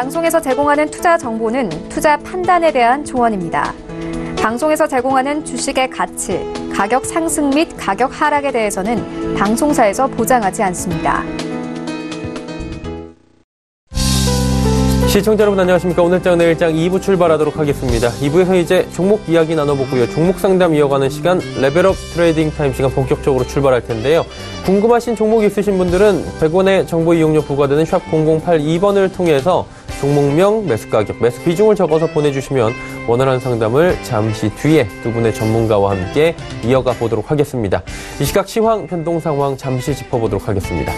방송에서 제공하는 투자 정보는 투자 판단에 대한 조언입니다. 방송에서 제공하는 주식의 가치, 가격 상승 및 가격 하락에 대해서는 방송사에서 보장하지 않습니다. 시청자 여러분 안녕하십니까. 오늘장 내일장 2부 출발하도록 하겠습니다. 2부에서 이제 종목 이야기 나눠보고요. 종목 상담 이어가는 시간 레벨업 트레이딩 타임 시간 본격적으로 출발할 텐데요. 궁금하신 종목 있으신 분들은 100원의 정보 이용료 부과되는 샵 0082번을 통해서 종목명, 매수가격, 매수 비중을 적어서 보내주시면 원활한 상담을 잠시 뒤에 두 분의 전문가와 함께 이어가 보도록 하겠습니다. 이 시각 시황 변동 상황 잠시 짚어보도록 하겠습니다.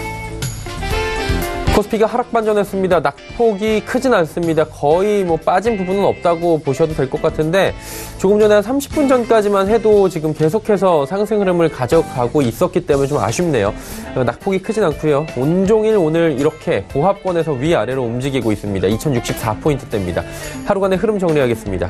코스피가 하락 반전했습니다. 낙폭이 크진 않습니다. 거의 빠진 부분은 없다고 보셔도 될 것 같은데 조금 전에 한 30분 전까지만 해도 지금 계속해서 상승 흐름을 가져가고 있었기 때문에 좀 아쉽네요. 낙폭이 크진 않고요. 온종일 오늘 이렇게 보합권에서 위아래로 움직이고 있습니다. 2064포인트대입니다. 하루간의 흐름 정리하겠습니다.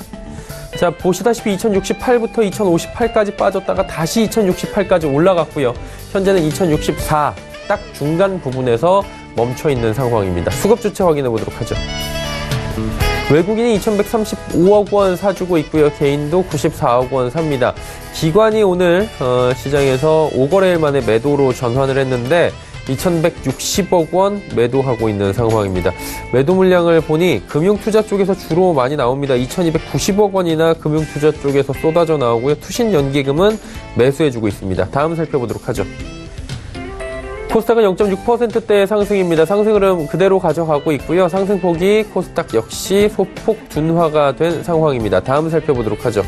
자, 보시다시피 2068부터 2058까지 빠졌다가 다시 2068까지 올라갔고요. 현재는 2064 딱 중간 부분에서 멈춰있는 상황입니다. 수급 주체 확인해 보도록 하죠. 외국인이 2135억 원 사주고 있고요. 개인도 94억 원 삽니다. 기관이 오늘 시장에서 5거래일 만에 매도로 전환을 했는데 2160억 원 매도하고 있는 상황입니다. 매도 물량을 보니 금융투자 쪽에서 주로 많이 나옵니다. 2290억 원이나 금융투자 쪽에서 쏟아져 나오고요. 투신연기금은 매수해주고 있습니다. 다음 살펴보도록 하죠. 코스닥은 0.6%대의 상승입니다. 상승 흐름 그대로 가져가고 있고요. 상승폭이 코스닥 역시 소폭 둔화가 된 상황입니다. 다음 살펴보도록 하죠.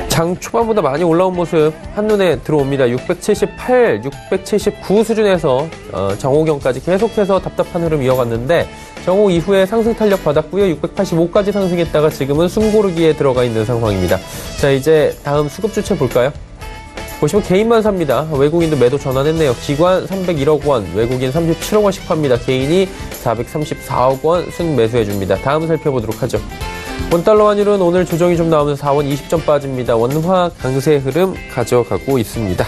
장 초반보다 많이 올라온 모습 한눈에 들어옵니다. 678, 679 수준에서 정오경까지 계속해서 답답한 흐름 이어갔는데 정오 이후에 상승 탄력 받았고요. 685까지 상승했다가 지금은 숨고르기에 들어가 있는 상황입니다. 자, 이제 다음 수급 주체 볼까요? 보시면 개인만 삽니다. 외국인도 매도 전환했네요. 기관 301억 원, 외국인 37억 원씩 팝니다. 개인이 434억 원 순매수해줍니다. 다음 살펴보도록 하죠. 원달러 환율은 오늘 조정이 좀 나오면서 4원 20점 빠집니다. 원화 강세 흐름 가져가고 있습니다.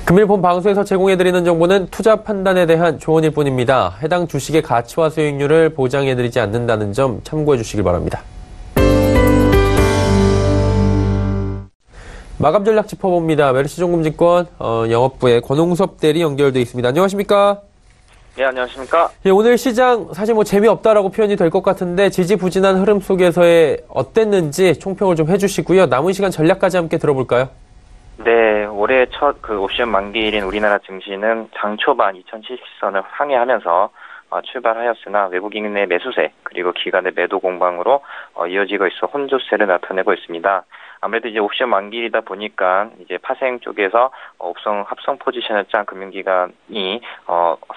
금일 본 방송에서 제공해드리는 정보는 투자 판단에 대한 조언일 뿐입니다. 해당 주식의 가치와 수익률을 보장해드리지 않는다는 점 참고해 주시길 바랍니다. 마감 전략 짚어봅니다. 메르시종금증권 영업부의 권홍섭 대리 연결돼 있습니다. 안녕하십니까? 네, 안녕하십니까? 예, 오늘 시장 사실 재미없다라고 표현이 될 것 같은데 지지부진한 흐름 속에서의 어땠는지 총평을 좀 해주시고요. 남은 시간 전략까지 함께 들어볼까요? 네, 올해 첫 옵션 만기일인 우리나라 증시는 장 초반 2070선을 상회하면서 출발하였으나 외국인의 매수세 그리고 기관의 매도 공방으로 이어지고 있어 혼조세를 나타내고 있습니다. 아무래도 이제 옵션 만기이다 보니까 이제 파생 쪽에서 합성 포지션을 짠 금융기관이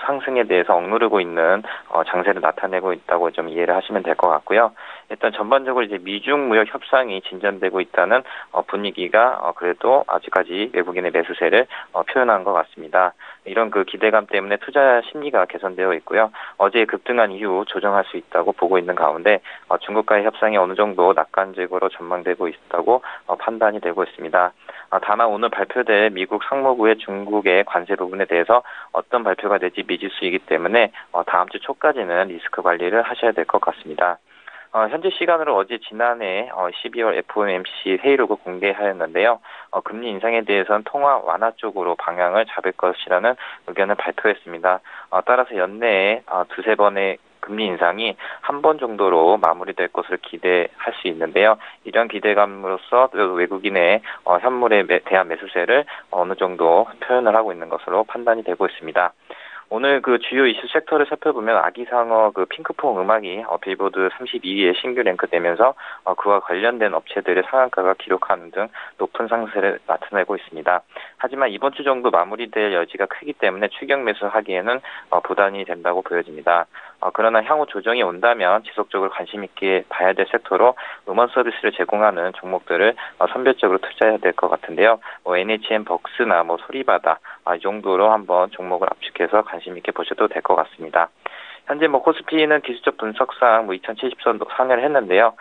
상승에 대해서 억누르고 있는 장세를 나타내고 있다고 좀 이해를 하시면 될 것 같고요. 일단 전반적으로 이제 미중 무역 협상이 진전되고 있다는 분위기가 그래도 아직까지 외국인의 매수세를 표현한 것 같습니다. 이런 기대감 때문에 투자 심리가 개선되어 있고요. 어제 급등한 이후 조정할 수 있다고 보고 있는 가운데 중국과의 협상이 어느 정도 낙관적으로 전망되고 있다고 판단이 되고 있습니다. 다만 오늘 발표될 미국 상무부의 중국의 관세 부분에 대해서 어떤 발표가 될지 미지수이기 때문에 다음 주 초까지는 리스크 관리를 하셔야 될 것 같습니다. 현재 시간으로 어제 지난해 12월 FOMC 회의록을 공개하였는데요. 금리 인상에 대해서는 통화 완화 쪽으로 방향을 잡을 것이라는 의견을 발표했습니다. 따라서 연내에 두세 번의 금리 인상이 한 번 정도로 마무리될 것으로 기대할 수 있는데요. 이런 기대감으로써 외국인의 현물에 대한 매수세를 어느 정도 표현을 하고 있는 것으로 판단이 되고 있습니다. 오늘 주요 이슈 섹터를 살펴보면 아기상어 핑크퐁 음악이 빌보드 32위에 신규 랭크되면서 그와 관련된 업체들의 상한가가 기록하는 등 높은 상승세를 나타내고 있습니다. 하지만 이번 주 정도 마무리될 여지가 크기 때문에 추격 매수하기에는 부담이 된다고 보여집니다. 그러나 향후 조정이 온다면 지속적으로 관심 있게 봐야 될 섹터로 음원 서비스를 제공하는 종목들을 선별적으로 투자해야 될 것 같은데요. NHN 벅스나 소리바다 이 정도로 한번 종목을 압축해서 관심 있게 보셔도 될 것 같습니다. 현재 코스피는 기술적 분석상 2070선 상회를 했는데요.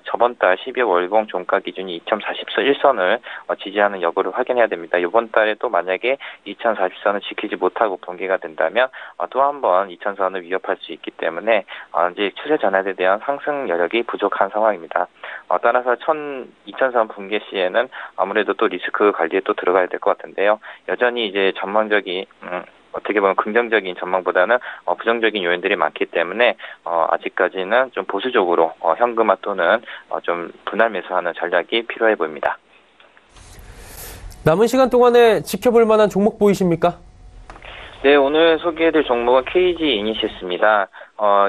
저번 달 12월 월봉 종가 기준이 2041선을 지지하는 여부를 확인해야 됩니다. 이번 달에 또 만약에 2040선을 지키지 못하고 분기가 된다면 또 한 번 2000선을 위협할 수 있기 때문에 이제 추세 전환에 대한 상승 여력이 부족한 상황입니다. 따라서 2000선 분기 시에는 아무래도 또 리스크 관리에 또 들어가야 될 것 같은데요. 여전히 이제 전망적인 어떻게 보면 긍정적인 전망보다는 부정적인 요인들이 많기 때문에 아직까지는 좀 보수적으로 현금화 또는 좀 분할 매수하는 전략이 필요해 보입니다. 남은 시간 동안에 지켜볼 만한 종목 보이십니까? 네, 오늘 소개해드릴 종목은 KG 이니시스입니다.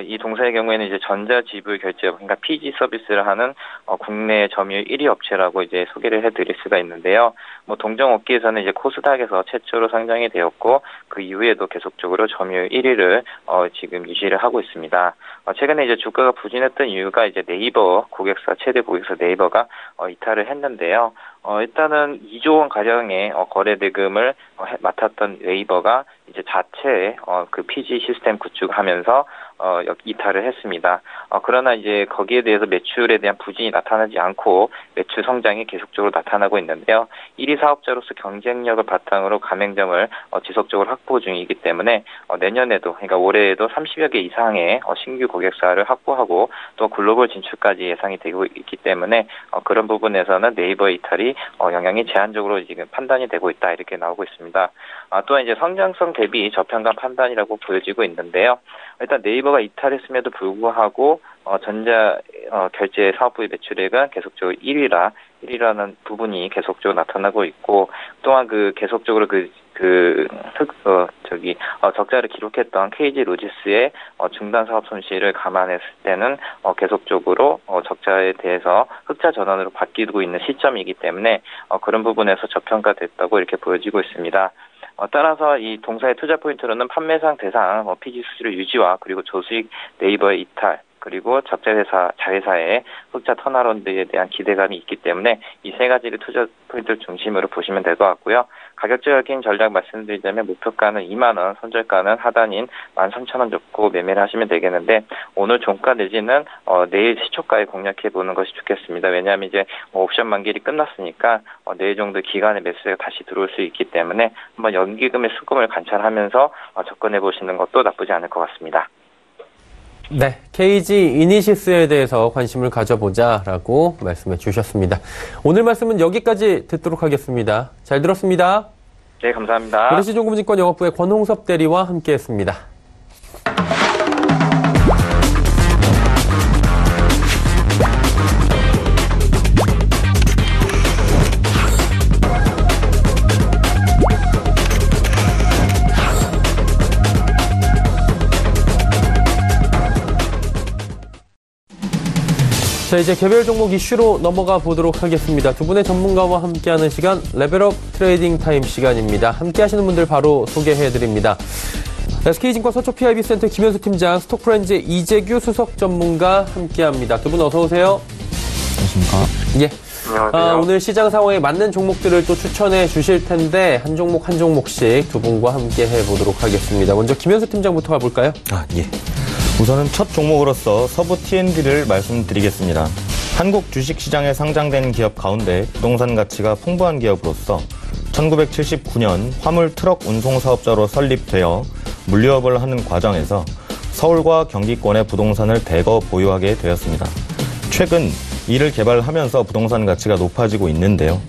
이 동사의 경우에는 이제 전자지불 결제, 그러니까 PG 서비스를 하는 국내 점유율 1위 업체라고 이제 소개를 해드릴 수가 있는데요. 동종 업계에서는 이제 코스닥에서 최초로 상장이 되었고 그 이후에도 계속적으로 점유율 1위를 지금 유지를 하고 있습니다. 최근에 이제 주가가 부진했던 이유가 이제 네이버 최대 고객사 네이버가 이탈을 했는데요. 일단은 2조 원 가량의 거래 대금을 맡았던 네이버가 이제 자체 그 PG 시스템 구축하면서 이탈을 했습니다. 그러나 이제 거기에 대해서 매출에 대한 부진이 나타나지 않고 매출 성장이 계속적으로 나타나고 있는데요. 1위 사업자로서 경쟁력을 바탕으로 가맹점을 지속적으로 확보 중이기 때문에 내년에도, 그러니까 올해에도 30여 개 이상의 신규 고객사를 확보하고 또 글로벌 진출까지 예상이 되고 있기 때문에 그런 부분에서는 네이버의 이탈이 영향이 제한적으로 지금 판단이 되고 있다, 이렇게 나오고 있습니다. 또한 이제 성장성 대비 저평가 판단이라고 보여지고 있는데요. 일단 네이버가 이탈했음에도 불구하고 전자 결제 사업부의 매출액은 계속적으로 1위라는 부분이 계속적으로 나타나고 있고, 또한 그 계속적으로 적자를 기록했던 KG 로지스의 중단 사업 손실을 감안했을 때는 계속적으로 적자에 대해서 흑자 전환으로 바뀌고 있는 시점이기 때문에 그런 부분에서 저평가됐다고 이렇게 보여지고 있습니다. 따라서 이 동사의 투자 포인트로는 판매상 대상 PG 수수료 유지와 그리고 저수익 네이버의 이탈, 그리고 자회사의 흑자 턴어라운드에 대한 기대감이 있기 때문에 이 세 가지를 투자 포인트를 중심으로 보시면 될 것 같고요. 가격적인 전략 말씀드리자면 목표가는 2만 원, 손절가는 하단인 13,000원 잡고 매매를 하시면 되겠는데, 오늘 종가 내지는 내일 시초가에 공략해 보는 것이 좋겠습니다. 왜냐하면 이제 옵션 만기일이 끝났으니까 내일 정도 기간에 매수세가 다시 들어올 수 있기 때문에 한번 연기금의 수급을 관찰하면서 접근해 보시는 것도 나쁘지 않을 것 같습니다. 네, KG 이니시스에 대해서 관심을 가져보자라고 말씀해 주셨습니다. 오늘 말씀은 여기까지 듣도록 하겠습니다. 잘 들었습니다. 네, 감사합니다. LH종금증권 영업부의 권홍섭 대리와 함께했습니다. 자, 이제 개별 종목 이슈로 넘어가 보도록 하겠습니다. 두 분의 전문가와 함께하는 시간, 레벨업 트레이딩 타임 시간입니다. 함께하시는 분들 바로 소개해드립니다. SK증권 서초 PIB센터 김현수 팀장, 스톡프렌즈 이재규 수석 전문가 함께합니다. 두 분 어서 오세요. 안녕하십니까. 예. 안녕하세요. 오늘 시장 상황에 맞는 종목들을 또 추천해 주실 텐데 한 종목씩 두 분과 함께 해보도록 하겠습니다. 먼저 김현수 팀장부터 가볼까요? 예. 우선은 첫 종목으로서 서부 T&D를 말씀드리겠습니다. 한국 주식시장에 상장된 기업 가운데 부동산 가치가 풍부한 기업으로서 1979년 화물 트럭 운송 사업자로 설립되어 물류업을 하는 과정에서 서울과 경기권의 부동산을 대거 보유하게 되었습니다. 최근 이를 개발하면서 부동산 가치가 높아지고 있는데요.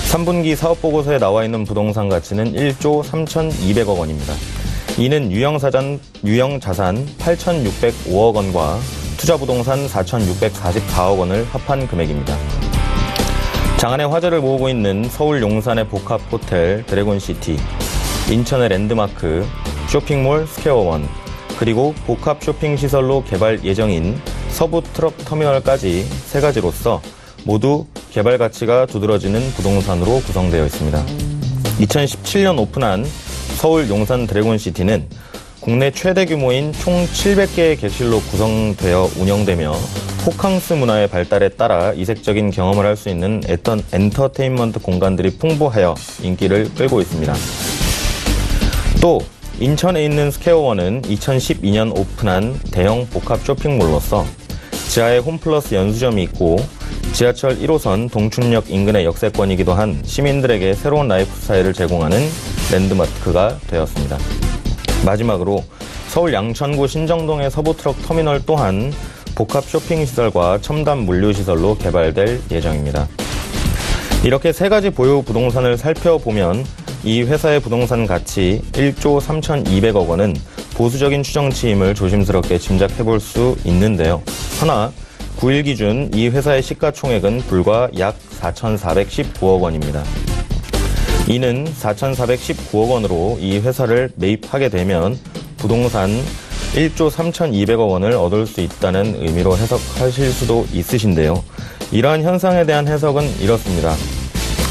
3분기 사업보고서에 나와 있는 부동산 가치는 1조 3,200억 원입니다. 이는 유형자산 8,605억 원과 투자부동산 4,644억 원을 합한 금액입니다. 장안의 화제를 모으고 있는 서울 용산의 복합호텔 드래곤시티, 인천의 랜드마크, 쇼핑몰 스퀘어원, 그리고 복합 쇼핑시설로 개발 예정인 서부 트럭 터미널까지 세 가지로서 모두 개발 가치가 두드러지는 부동산으로 구성되어 있습니다. 2017년 오픈한 서울 용산 드래곤시티는 국내 최대 규모인 총 700개의 객실로 구성되어 운영되며 호캉스 문화의 발달에 따라 이색적인 경험을 할 수 있는 엔터테인먼트 공간들이 풍부하여 인기를 끌고 있습니다. 또 인천에 있는 스퀘어원은 2012년 오픈한 대형 복합 쇼핑몰로서 지하에 홈플러스 연수점이 있고 지하철 1호선 동춘역 인근의 역세권이기도 한 시민들에게 새로운 라이프 스타일을 제공하는 랜드마크가 되었습니다. 마지막으로 서울 양천구 신정동의 서부트럭 터미널 또한 복합 쇼핑시설과 첨단 물류시설로 개발될 예정입니다. 이렇게 세 가지 보유 부동산을 살펴보면 이 회사의 부동산 가치 1조 3,200억 원은 보수적인 추정치임을 조심스럽게 짐작해볼 수 있는데요. 하나, 9일 기준 이 회사의 시가총액은 불과 약 4,419억 원입니다. 이는 4,419억 원으로 이 회사를 매입하게 되면 부동산 1조 3,200억 원을 얻을 수 있다는 의미로 해석하실 수도 있으신데요. 이러한 현상에 대한 해석은 이렇습니다.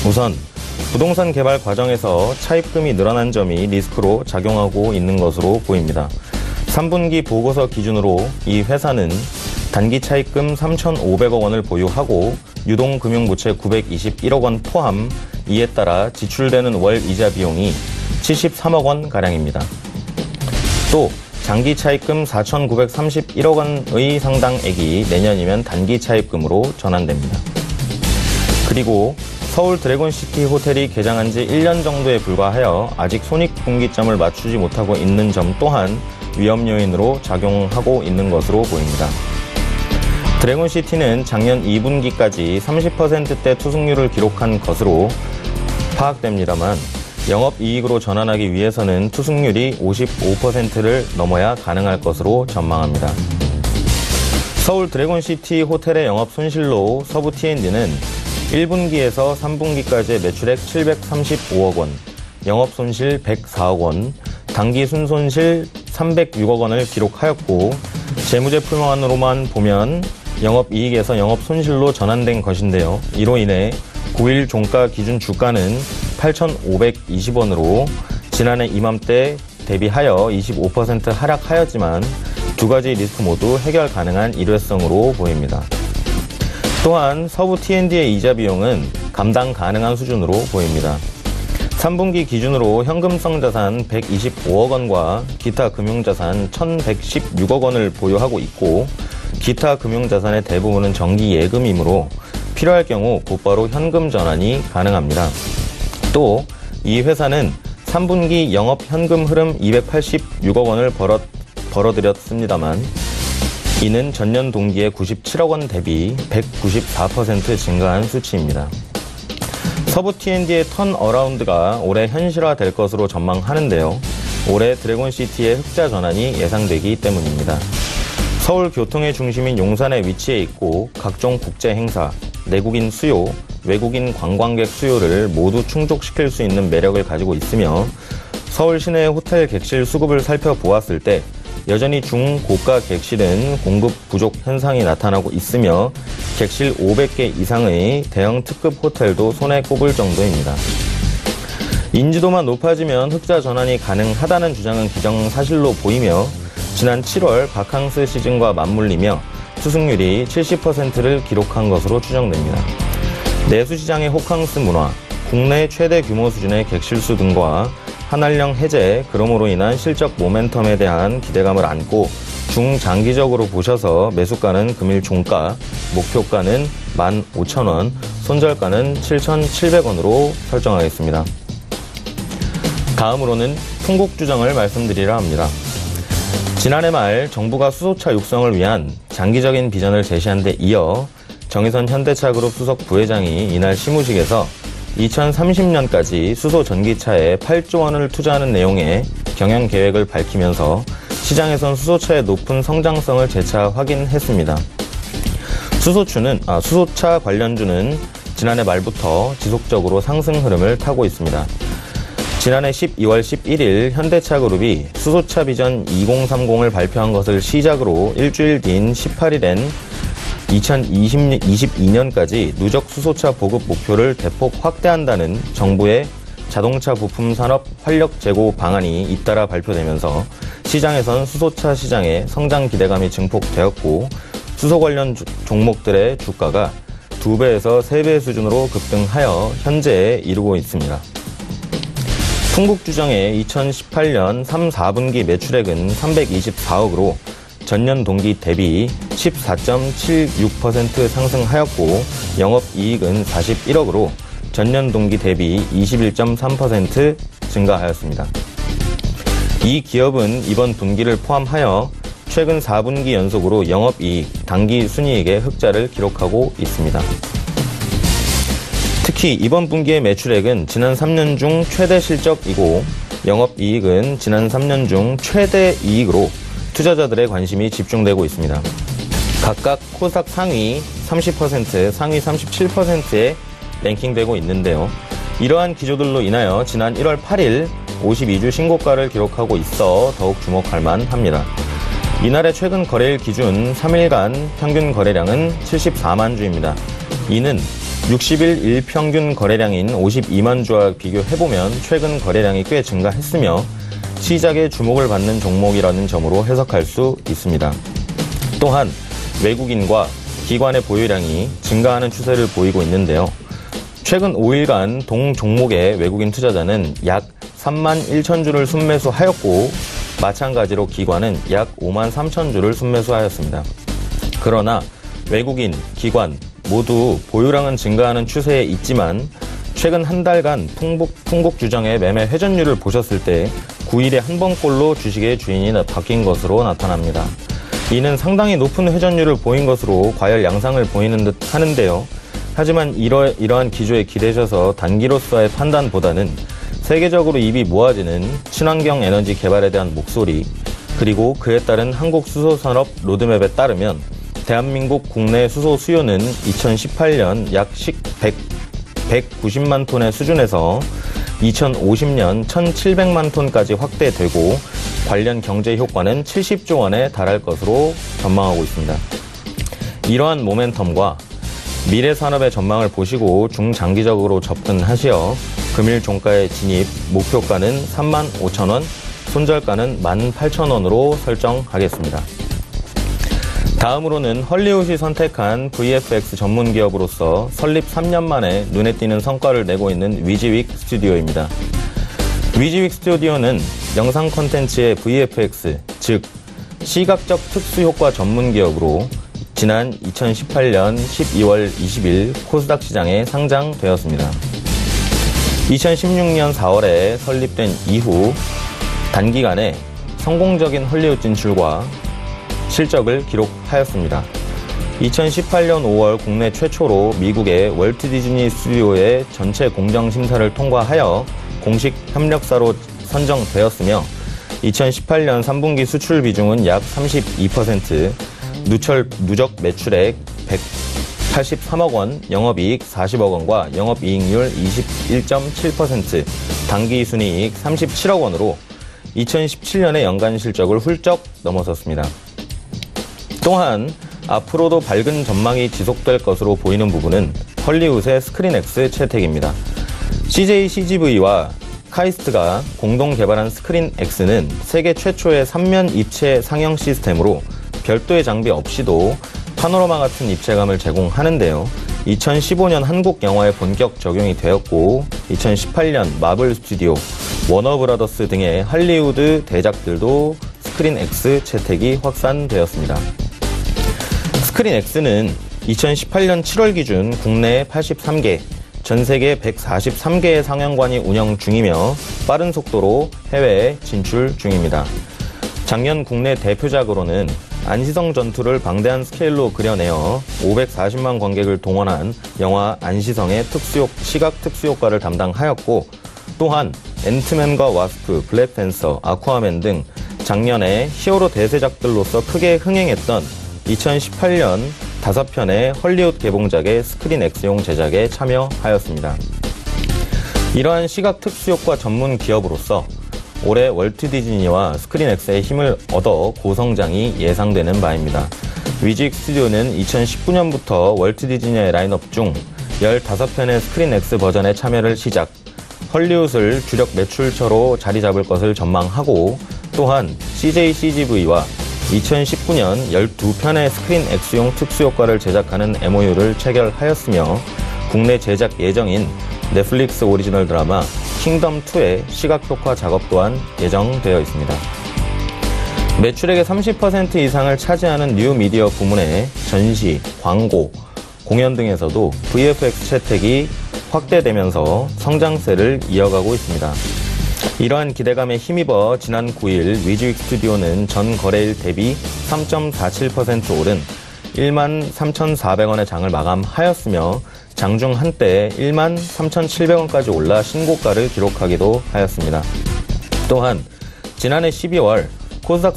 우선 부동산 개발 과정에서 차입금이 늘어난 점이 리스크로 작용하고 있는 것으로 보입니다. 3분기 보고서 기준으로 이 회사는 단기 차입금 3,500억 원을 보유하고 유동금융부채 921억 원 포함, 이에 따라 지출되는 월 이자 비용이 73억 원가량입니다. 또 장기 차입금 4,931억 원의 상당액이 내년이면 단기 차입금으로 전환됩니다. 그리고 서울 드래곤시티 호텔이 개장한 지 1년 정도에 불과하여 아직 손익분기점을 맞추지 못하고 있는 점 또한 위험 요인으로 작용하고 있는 것으로 보입니다. 드래곤시티는 작년 2분기까지 30%대 투숙률을 기록한 것으로 파악됩니다만 영업이익으로 전환하기 위해서는 투숙률이 55%를 넘어야 가능할 것으로 전망합니다. 서울 드래곤시티 호텔의 영업 손실로 서부 T&D는 1분기에서 3분기까지의 매출액 735억 원, 영업 손실 104억 원, 당기 순손실 306억 원을 기록하였고 재무제표만으로만 보면 영업이익에서 영업손실로 전환된 것인데요. 이로 인해 9일 종가 기준 주가는 8,520원으로 지난해 이맘때 대비하여 25% 하락하였지만 두 가지 리스크 모두 해결 가능한 일회성으로 보입니다. 또한 서부 T&D의 이자 비용은 감당 가능한 수준으로 보입니다. 3분기 기준으로 현금성 자산 125억 원과 기타 금융자산 1,116억 원을 보유하고 있고 기타 금융자산의 대부분은 정기 예금이므로 필요할 경우 곧바로 현금 전환이 가능합니다. 또 이 회사는 3분기 영업 현금 흐름 286억 원을 벌어들였습니다만 이는 전년 동기의 97억 원 대비 194% 증가한 수치입니다. 서부 T&D의 턴어라운드가 올해 현실화될 것으로 전망하는데요. 올해 드래곤시티의 흑자 전환이 예상되기 때문입니다. 서울 교통의 중심인 용산에 위치해 있고 각종 국제 행사, 내국인 수요, 외국인 관광객 수요를 모두 충족시킬 수 있는 매력을 가지고 있으며 서울 시내의 호텔 객실 수급을 살펴보았을 때 여전히 중고가 객실은 공급 부족 현상이 나타나고 있으며 객실 500개 이상의 대형 특급 호텔도 손에 꼽을 정도입니다. 인지도만 높아지면 흑자 전환이 가능하다는 주장은 기정사실로 보이며 지난 7월 바캉스 시즌과 맞물리며 투숙률이 70%를 기록한 것으로 추정됩니다. 내수시장의 호캉스 문화, 국내 최대 규모 수준의 객실수 등과 한한령 해제, 그럼으로 인한 실적 모멘텀에 대한 기대감을 안고 중장기적으로 보셔서 매수가는 금일 종가, 목표가는 15,000원, 손절가는 7,700원으로 설정하겠습니다. 다음으로는 풍국주정을 말씀드리려 합니다. 지난해 말 정부가 수소차 육성을 위한 장기적인 비전을 제시한 데 이어 정의선 현대차그룹 수석 부회장이 이날 시무식에서 2030년까지 수소 전기차에 8조 원을 투자하는 내용의 경영 계획을 밝히면서 시장에선 수소차의 높은 성장성을 재차 확인했습니다. 수소차 관련주는 지난해 말부터 지속적으로 상승 흐름을 타고 있습니다. 지난해 12월 11일 현대차그룹이 수소차 비전 2030을 발표한 것을 시작으로 일주일 뒤인 18일엔 2022년까지 누적 수소차 보급 목표를 대폭 확대한다는 정부의 자동차 부품 산업 활력 제고 방안이 잇따라 발표되면서 시장에선 수소차 시장의 성장 기대감이 증폭되었고 수소 관련 종목들의 주가가 2배에서 3배 수준으로 급등하여 현재에 이르고 있습니다. 풍국주정의 2018년 3, 4분기 매출액은 324억으로 전년 동기 대비 14.76% 상승하였고 영업이익은 41억으로 전년 동기 대비 21.3% 증가하였습니다. 이 기업은 이번 분기를 포함하여 최근 4분기 연속으로 영업이익, 당기순이익의 흑자를 기록하고 있습니다. 특히 이번 분기의 매출액은 지난 3년 중 최대 실적이고 영업이익은 지난 3년 중 최대 이익으로 투자자들의 관심이 집중되고 있습니다. 각각 코스닥 상위 30%, 상위 37%에 랭킹되고 있는데요. 이러한 기조들로 인하여 지난 1월 8일 52주 신고가를 기록하고 있어 더욱 주목할 만합니다. 이날의 최근 거래일 기준 3일간 평균 거래량은 74만 주입니다. 이는 60일 일평균 거래량인 52만 주와 비교해보면 최근 거래량이 꽤 증가했으며 시장의 주목을 받는 종목이라는 점으로 해석할 수 있습니다. 또한 외국인과 기관의 보유량이 증가하는 추세를 보이고 있는데요. 최근 5일간 동 종목의 외국인 투자자는 약 3만 1천 주를 순매수하였고 마찬가지로 기관은 약 5만 3천 주를 순매수하였습니다. 그러나 외국인, 기관 모두 보유량은 증가하는 추세에 있지만 최근 한 달간 풍국주정의 매매 회전율을 보셨을 때 9일에 한 번꼴로 주식의 주인이 바뀐 것으로 나타납니다. 이는 상당히 높은 회전율을 보인 것으로 과열 양상을 보이는 듯 하는데요. 하지만 이러한 기조에 기대셔서 단기로서의 판단보다는 세계적으로 입이 모아지는 친환경 에너지 개발에 대한 목소리, 그리고 그에 따른 한국 수소산업 로드맵에 따르면 대한민국 국내 수소 수요는 2018년 약 190만 톤의 수준에서 2050년 1,700만 톤까지 확대되고 관련 경제 효과는 70조 원에 달할 것으로 전망하고 있습니다. 이러한 모멘텀과 미래 산업의 전망을 보시고 중장기적으로 접근하시어 금일 종가의 진입 목표가는 35,000원, 손절가는 18,000원으로 설정하겠습니다. 다음으로는 헐리우드이 선택한 VFX 전문 기업으로서 설립 3년 만에 눈에 띄는 성과를 내고 있는 위즈윅 스튜디오입니다. 위즈윅 스튜디오는 영상 콘텐츠의 VFX, 즉 시각적 특수효과 전문 기업으로 지난 2018년 12월 20일 코스닥 시장에 상장되었습니다. 2016년 4월에 설립된 이후 단기간에 성공적인 헐리우드 진출과 실적을 기록하였습니다. 2018년 5월 국내 최초로 미국의 월트 디즈니 스튜디오의 전체 공정 심사를 통과하여 공식 협력사로 선정되었으며 2018년 3분기 수출 비중은 약 32%, 누적 매출액 183억 원, 영업이익 40억 원과 영업이익률 21.7%, 당기순이익 37억 원으로 2017년의 연간 실적을 훌쩍 넘어섰습니다. 또한 앞으로도 밝은 전망이 지속될 것으로 보이는 부분은 헐리우드의 스크린X 채택입니다. CJ-CGV와 카이스트가 공동 개발한 스크린X는 세계 최초의 3면 입체 상영 시스템으로 별도의 장비 없이도 파노라마 같은 입체감을 제공하는데요. 2015년 한국 영화에 본격 적용이 되었고 2018년 마블 스튜디오, 워너브라더스 등의 할리우드 대작들도 스크린X 채택이 확산되었습니다. 스크린X는 2018년 7월 기준 국내 83개, 전 세계 143개의 상영관이 운영 중이며 빠른 속도로 해외에 진출 중입니다. 작년 국내 대표작으로는 안시성 전투를 방대한 스케일로 그려내어 540만 관객을 동원한 영화 안시성의 시각 특수효과를 담당하였고, 또한 앤트맨과 와스프, 블랙팬서, 아쿠아맨 등 작년에 히어로 대세작들로서 크게 흥행했던 2018년 5편의 헐리우드 개봉작의 스크린X용 제작에 참여하였습니다. 이러한 시각 특수효과 전문 기업으로서 올해 월트 디즈니와 스크린X의 힘을 얻어 고성장이 예상되는 바입니다. 위즈윅 스튜디오는 2019년부터 월트 디즈니의 라인업 중 15편의 스크린X 버전에 참여를 시작, 헐리우드를 주력 매출처로 자리 잡을 것을 전망하고, 또한 CJ-CGV와 2019년 12편의 스크린X용 특수효과를 제작하는 MOU를 체결하였으며 국내 제작 예정인 넷플릭스 오리지널 드라마 킹덤2의 시각효과 작업 또한 예정되어 있습니다. 매출액의 30% 이상을 차지하는 뉴미디어 부문의 전시, 광고, 공연 등에서도 VFX 채택이 확대되면서 성장세를 이어가고 있습니다. 이러한 기대감에 힘입어 지난 9일 위즈윅 스튜디오는 전 거래일 대비 3.47% 오른 13,400원의 장을 마감하였으며 장중 한때 13,700원까지 올라 신고가를 기록하기도 하였습니다. 또한 지난해 12월 코스닥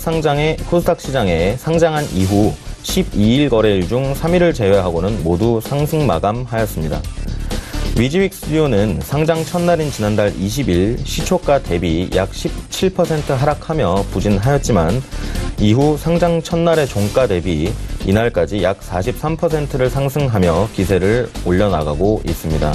시장에 상장한 이후 12일 거래일 중 3일을 제외하고는 모두 상승 마감하였습니다. 위즈윅 스튜디오는 상장 첫날인 지난달 20일 시초가 대비 약 17% 하락하며 부진하였지만 이후 상장 첫날의 종가 대비 이날까지 약 43%를 상승하며 기세를 올려나가고 있습니다.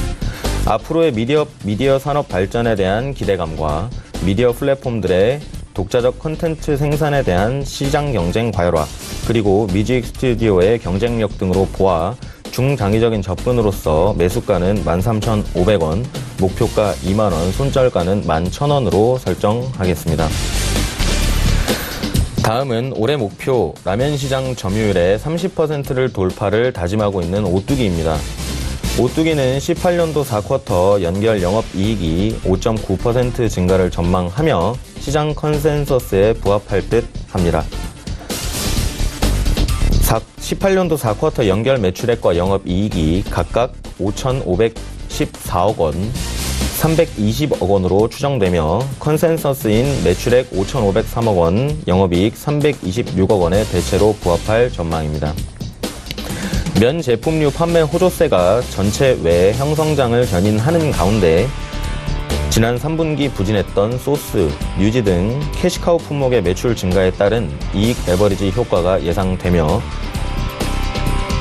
앞으로의 미디어 산업 발전에 대한 기대감과 미디어 플랫폼들의 독자적 콘텐츠 생산에 대한 시장 경쟁 과열화, 그리고 위즈윅 스튜디오의 경쟁력 등으로 보아 중장기적인 접근으로서 매수가는 13,500원, 목표가 2만원, 손절가는 11,000원으로 설정하겠습니다. 다음은 올해 목표 라면 시장 점유율의 30%를 돌파를 다짐하고 있는 오뚜기입니다. 오뚜기는 18년도 4쿼터 연결 영업이익이 5.9% 증가를 전망하며 시장 컨센서스에 부합할 듯 합니다. 18년도 4쿼터 연결 매출액과 영업이익이 각각 5,514억 원, 320억 원으로 추정되며 컨센서스인 매출액 5,503억 원, 영업이익 326억 원의 대체로 부합할 전망입니다. 면 제품류 판매 호조세가 전체 외 형성장을 견인하는 가운데 지난 3분기 부진했던 소스, 유지 등 캐시카우 품목의 매출 증가에 따른 이익 레버리지 효과가 예상되며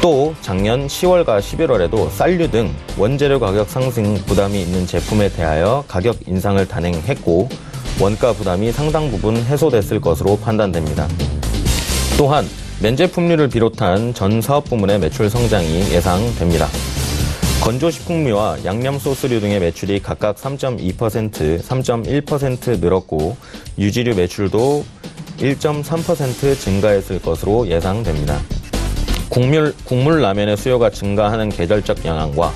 또 작년 10월과 11월에도 쌀류 등 원재료 가격 상승 부담이 있는 제품에 대하여 가격 인상을 단행했고 원가 부담이 상당 부분 해소됐을 것으로 판단됩니다. 또한 면제품류를 비롯한 전 사업 부문의 매출 성장이 예상됩니다. 건조식품류와 양념소스류 등의 매출이 각각 3.2%, 3.1% 늘었고 유지류 매출도 1.3% 증가했을 것으로 예상됩니다. 국물 라면의 수요가 증가하는 계절적 영향과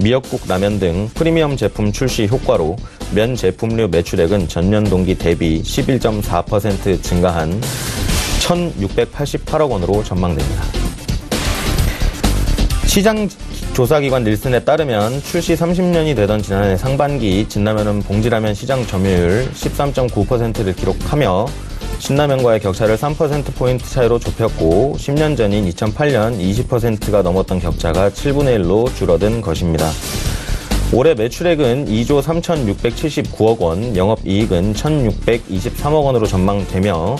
미역국 라면 등 프리미엄 제품 출시 효과로 면 제품류 매출액은 전년 동기 대비 11.4% 증가한 1,688억 원으로 전망됩니다. 시장 조사기관 닐슨에 따르면 출시 30년이 되던 지난해 상반기 진라면은 봉지라면 시장 점유율 13.9%를 기록하며 신라면과의 격차를 3%포인트 차이로 좁혔고 10년 전인 2008년 20%가 넘었던 격차가 7분의 1로 줄어든 것입니다. 올해 매출액은 2조 3,679억 원, 영업이익은 1,623억 원으로 전망되며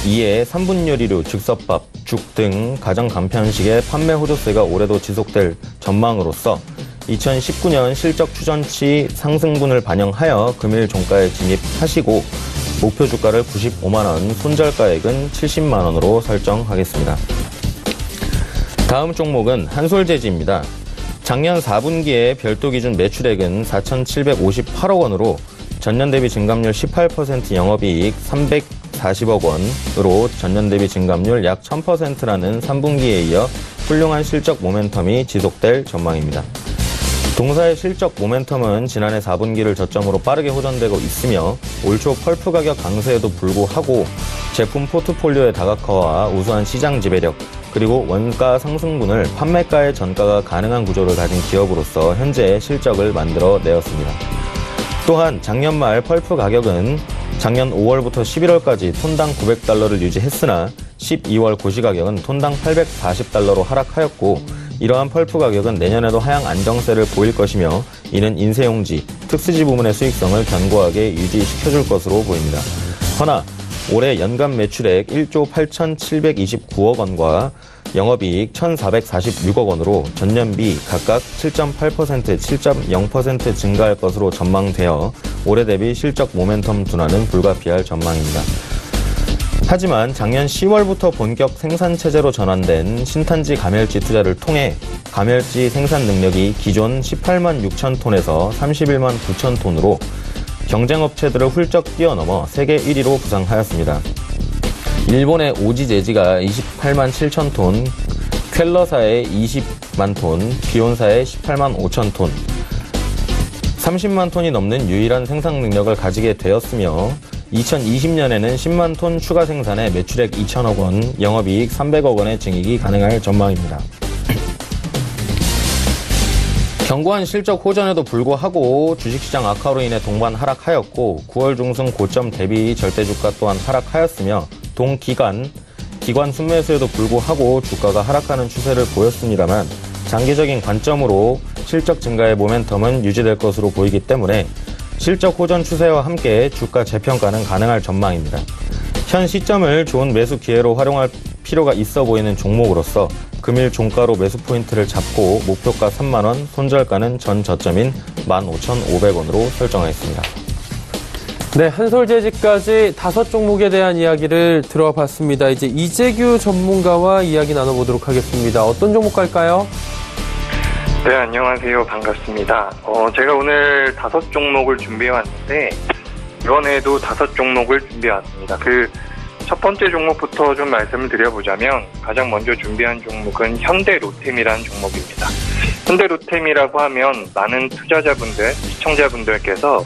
이에 3분 요리류, 즉석밥, 죽 등 가정 간편식의 판매 호조세가 올해도 지속될 전망으로서 2019년 실적 추전치 상승분을 반영하여 금일 종가에 진입하시고 목표 주가를 95만원, 손절가액은 70만원으로 설정하겠습니다. 다음 종목은 한솔재지입니다. 작년 4분기에 별도 기준 매출액은 4,758억 원으로 전년 대비 증감률 18%, 영업이익 340억 원으로 전년 대비 증감률 약 1000%라는 3분기에 이어 훌륭한 실적 모멘텀이 지속될 전망입니다. 동사의 실적 모멘텀은 지난해 4분기를 저점으로 빠르게 호전되고 있으며 올 초 펄프 가격 강세에도 불구하고 제품 포트폴리오의 다각화와 우수한 시장 지배력, 그리고 원가 상승분을 판매가의 전가가 가능한 구조를 가진 기업으로서 현재의 실적을 만들어내었습니다. 또한 작년 말 펄프 가격은 작년 5월부터 11월까지 톤당 900달러를 유지했으나 12월 고시가격은 톤당 840달러로 하락하였고 이러한 펄프 가격은 내년에도 하향 안정세를 보일 것이며 이는 인쇄용지, 특수지 부문의 수익성을 견고하게 유지시켜줄 것으로 보입니다. 허나 올해 연간 매출액 1조 8,729억 원과 영업이익 1,446억 원으로 전년비 각각 7.8%, 7.0% 증가할 것으로 전망되어 올해 대비 실적 모멘텀 둔화는 불가피할 전망입니다. 하지만 작년 10월부터 본격 생산체제로 전환된 신탄지 가멸지 투자를 통해 가멸지 생산 능력이 기존 18만 6천 톤에서 31만 9천 톤으로 경쟁업체들을 훌쩍 뛰어넘어 세계 1위로 부상하였습니다. 일본의 오지제지가 28만 7천 톤, 퀼러사의 20만 톤, 기온사의 18만 5천 톤, 30만 톤이 넘는 유일한 생산 능력을 가지게 되었으며 2020년에는 10만 톤 추가 생산에 매출액 2천억 원, 영업이익 300억 원의 증액이 가능할 전망입니다. 견고한 실적 호전에도 불구하고 주식시장 악화로 인해 동반 하락하였고 9월 중순 고점 대비 절대주가 또한 하락하였으며 기관 순매수에도 불구하고 주가가 하락하는 추세를 보였습니다만 장기적인 관점으로 실적 증가의 모멘텀은 유지될 것으로 보이기 때문에 실적 호전 추세와 함께 주가 재평가는 가능할 전망입니다. 현 시점을 좋은 매수 기회로 활용할 필요가 있어 보이는 종목으로서 금일 종가로 매수 포인트를 잡고 목표가 3만원, 손절가는 전 저점인 15,500원으로 설정하였습니다. 네, 한솔재즈까지 5종목에 대한 이야기를 들어봤습니다. 이제 이재규 전문가와 이야기 나눠보도록 하겠습니다. 어떤 종목 갈까요? 네, 안녕하세요. 반갑습니다. 제가 오늘 5종목을 준비해왔는데 이번에도 5종목을 준비해왔습니다. 첫 번째 종목부터 좀 말씀을 드려보자면 가장 먼저 준비한 종목은 현대로템이라는 종목입니다. 현대로템이라고 하면 많은 투자자분들, 시청자분들께서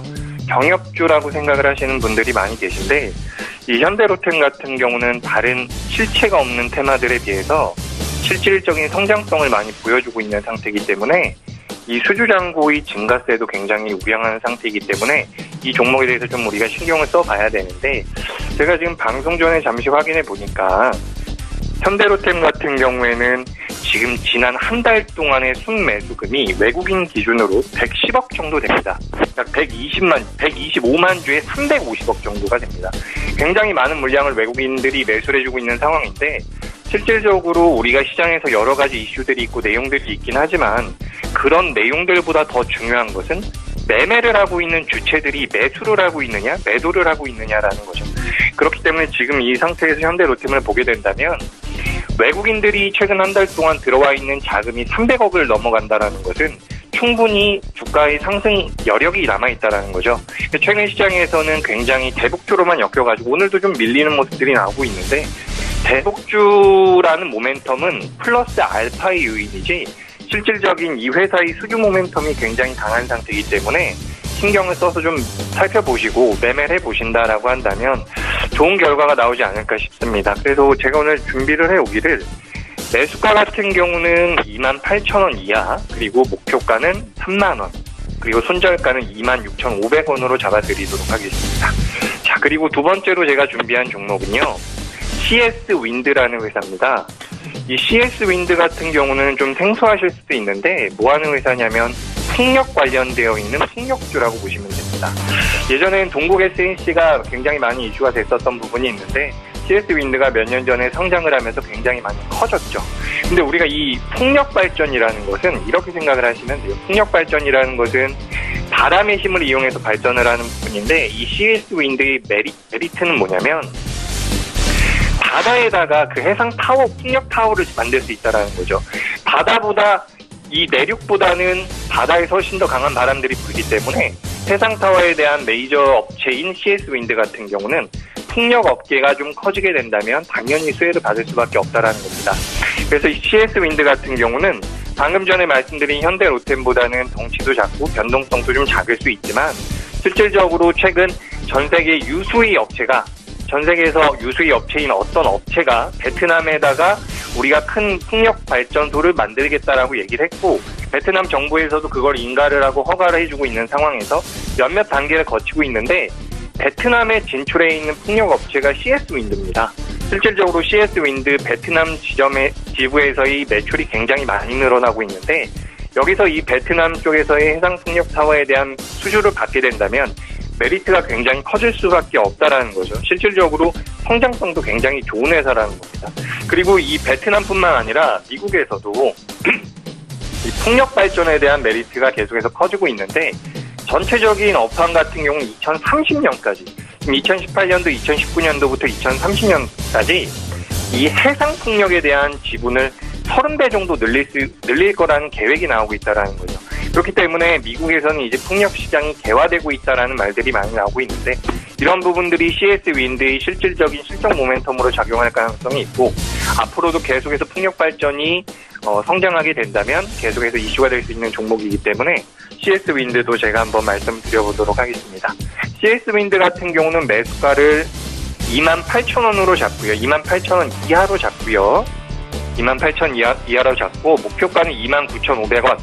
병역주라고 생각을 하시는 분들이 많이 계신데 이 현대로템 같은 경우는 다른 실체가 없는 테마들에 비해서 실질적인 성장성을 많이 보여주고 있는 상태이기 때문에 이 수주잔고의 증가세도 굉장히 우량한 상태이기 때문에 이 종목에 대해서 좀 우리가 신경을 써봐야 되는데 제가 지금 방송 전에 잠시 확인해 보니까 현대로템 같은 경우에는 지금 지난 한 달 동안의 순매수금이 외국인 기준으로 110억 정도 됩니다. 약 125만 주에 350억 정도가 됩니다. 굉장히 많은 물량을 외국인들이 매수를 해주고 있는 상황인데 실질적으로 우리가 시장에서 여러 가지 이슈들이 있고 내용들이 있긴 하지만 그런 내용들보다 더 중요한 것은 매매를 하고 있는 주체들이 매수를 하고 있느냐, 매도를 하고 있느냐라는 거죠. 그렇기 때문에 지금 이 상태에서 현대로템을 보게 된다면 외국인들이 최근 한 달 동안 들어와 있는 자금이 300억을 넘어간다라는 것은 충분히 주가의 상승 여력이 남아있다라는 거죠. 최근 시장에서는 굉장히 대북주로만 엮여가지고 오늘도 좀 밀리는 모습들이 나오고 있는데 대북주라는 모멘텀은 플러스 알파의 요인이지 실질적인 이 회사의 수주 모멘텀이 굉장히 강한 상태이기 때문에 신경을 써서 좀 살펴보시고 매매를 해보신다라고 한다면 좋은 결과가 나오지 않을까 싶습니다. 그래서 제가 오늘 준비를 해오기를 매수가 같은 경우는 28,000원 이하, 그리고 목표가는 3만원, 그리고 손절가는 26,500원으로 잡아드리도록 하겠습니다. 자, 그리고 두 번째로 제가 준비한 종목은요, CS-윈드라는 회사입니다. 이 CS-윈드 같은 경우는 좀 생소하실 수도 있는데 뭐 하는 회사냐면 풍력 관련되어 있는 풍력주라고 보시면 됩니다. 예전엔 동국 SNC가 굉장히 많이 이슈가 됐었던 부분이 있는데 CS-윈드가 몇 년 전에 성장을 하면서 굉장히 많이 커졌죠. 근데 우리가 이 풍력 발전이라는 것은 이렇게 생각을 하시면 돼요. 풍력 발전이라는 것은 바람의 힘을 이용해서 발전을 하는 부분인데 이 CS-윈드의 메리트는 뭐냐면 바다에다가 그 해상 타워, 풍력 타워를 만들 수 있다라는 거죠. 바다보다 이 내륙보다는 바다에서 훨씬 더 강한 바람들이 불기 때문에 해상 타워에 대한 메이저 업체인 CS-윈드 같은 경우는 풍력 업계가 좀 커지게 된다면 당연히 수혜를 받을 수밖에 없다라는 겁니다. 그래서 이 CS-윈드 같은 경우는 방금 전에 말씀드린 현대로템보다는 덩치도 작고 변동성도 좀 작을 수 있지만 실질적으로 최근 전 세계 유수의 업체가 전 세계에서 유수의 업체인 어떤 업체가 베트남에다가 우리가 큰 풍력 발전소를 만들겠다라고 얘기를 했고 베트남 정부에서도 그걸 인가를 하고 허가를 해주고 있는 상황에서 몇몇 단계를 거치고 있는데 베트남에 진출해 있는 풍력 업체가 CS-윈드입니다. 실질적으로 CS-윈드 베트남 지부에서의 매출이 굉장히 많이 늘어나고 있는데 여기서 이 베트남 쪽에서의 해상 풍력 타워에 대한 수주를 받게 된다면 메리트가 굉장히 커질 수밖에 없다라는 거죠. 실질적으로 성장성도 굉장히 좋은 회사라는 겁니다. 그리고 이 베트남뿐만 아니라 미국에서도 이 풍력 발전에 대한 메리트가 계속해서 커지고 있는데 전체적인 업황 같은 경우는 2030년까지, 2018년도, 2019년도부터 2030년까지 이 해상 풍력에 대한 지분을 30배 정도 늘릴 거라는 계획이 나오고 있다라는 거죠. 그렇기 때문에 미국에서는 이제 풍력 시장이 개화되고 있다라는 말들이 많이 나오고 있는데 이런 부분들이 CS 윈드의 실질적인 실적 모멘텀으로 작용할 가능성이 있고 앞으로도 계속해서 풍력 발전이 성장하게 된다면 계속해서 이슈가 될 수 있는 종목이기 때문에 CS 윈드도 제가 한번 말씀드려보도록 하겠습니다. CS 윈드 같은 경우는 매수가를 28,000원으로 잡고요. 28,000원 이하로 잡고요. 28,000원 이하로 잡고 목표가는 29,500원,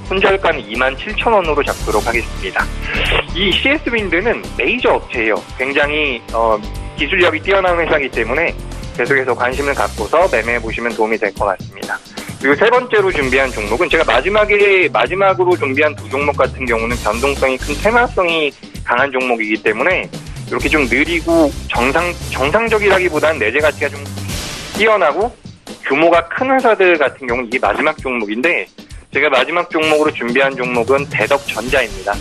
손절가는 27,000원으로 잡도록 하겠습니다. 이 CS 윈드는 메이저 업체예요. 굉장히 기술력이 뛰어난 회사이기 때문에 계속해서 관심을 갖고서 매매해 보시면 도움이 될 것 같습니다. 그리고 세 번째로 준비한 종목은 제가 마지막으로 준비한 두 종목 같은 경우는 변동성이 큰 테마성이 강한 종목이기 때문에 이렇게 좀 느리고 정상적이라기보다는 내재 가치가 좀 뛰어나고 규모가 큰 회사들 같은 경우는 이게 마지막 종목인데 제가 마지막 종목으로 준비한 종목은 대덕전자입니다.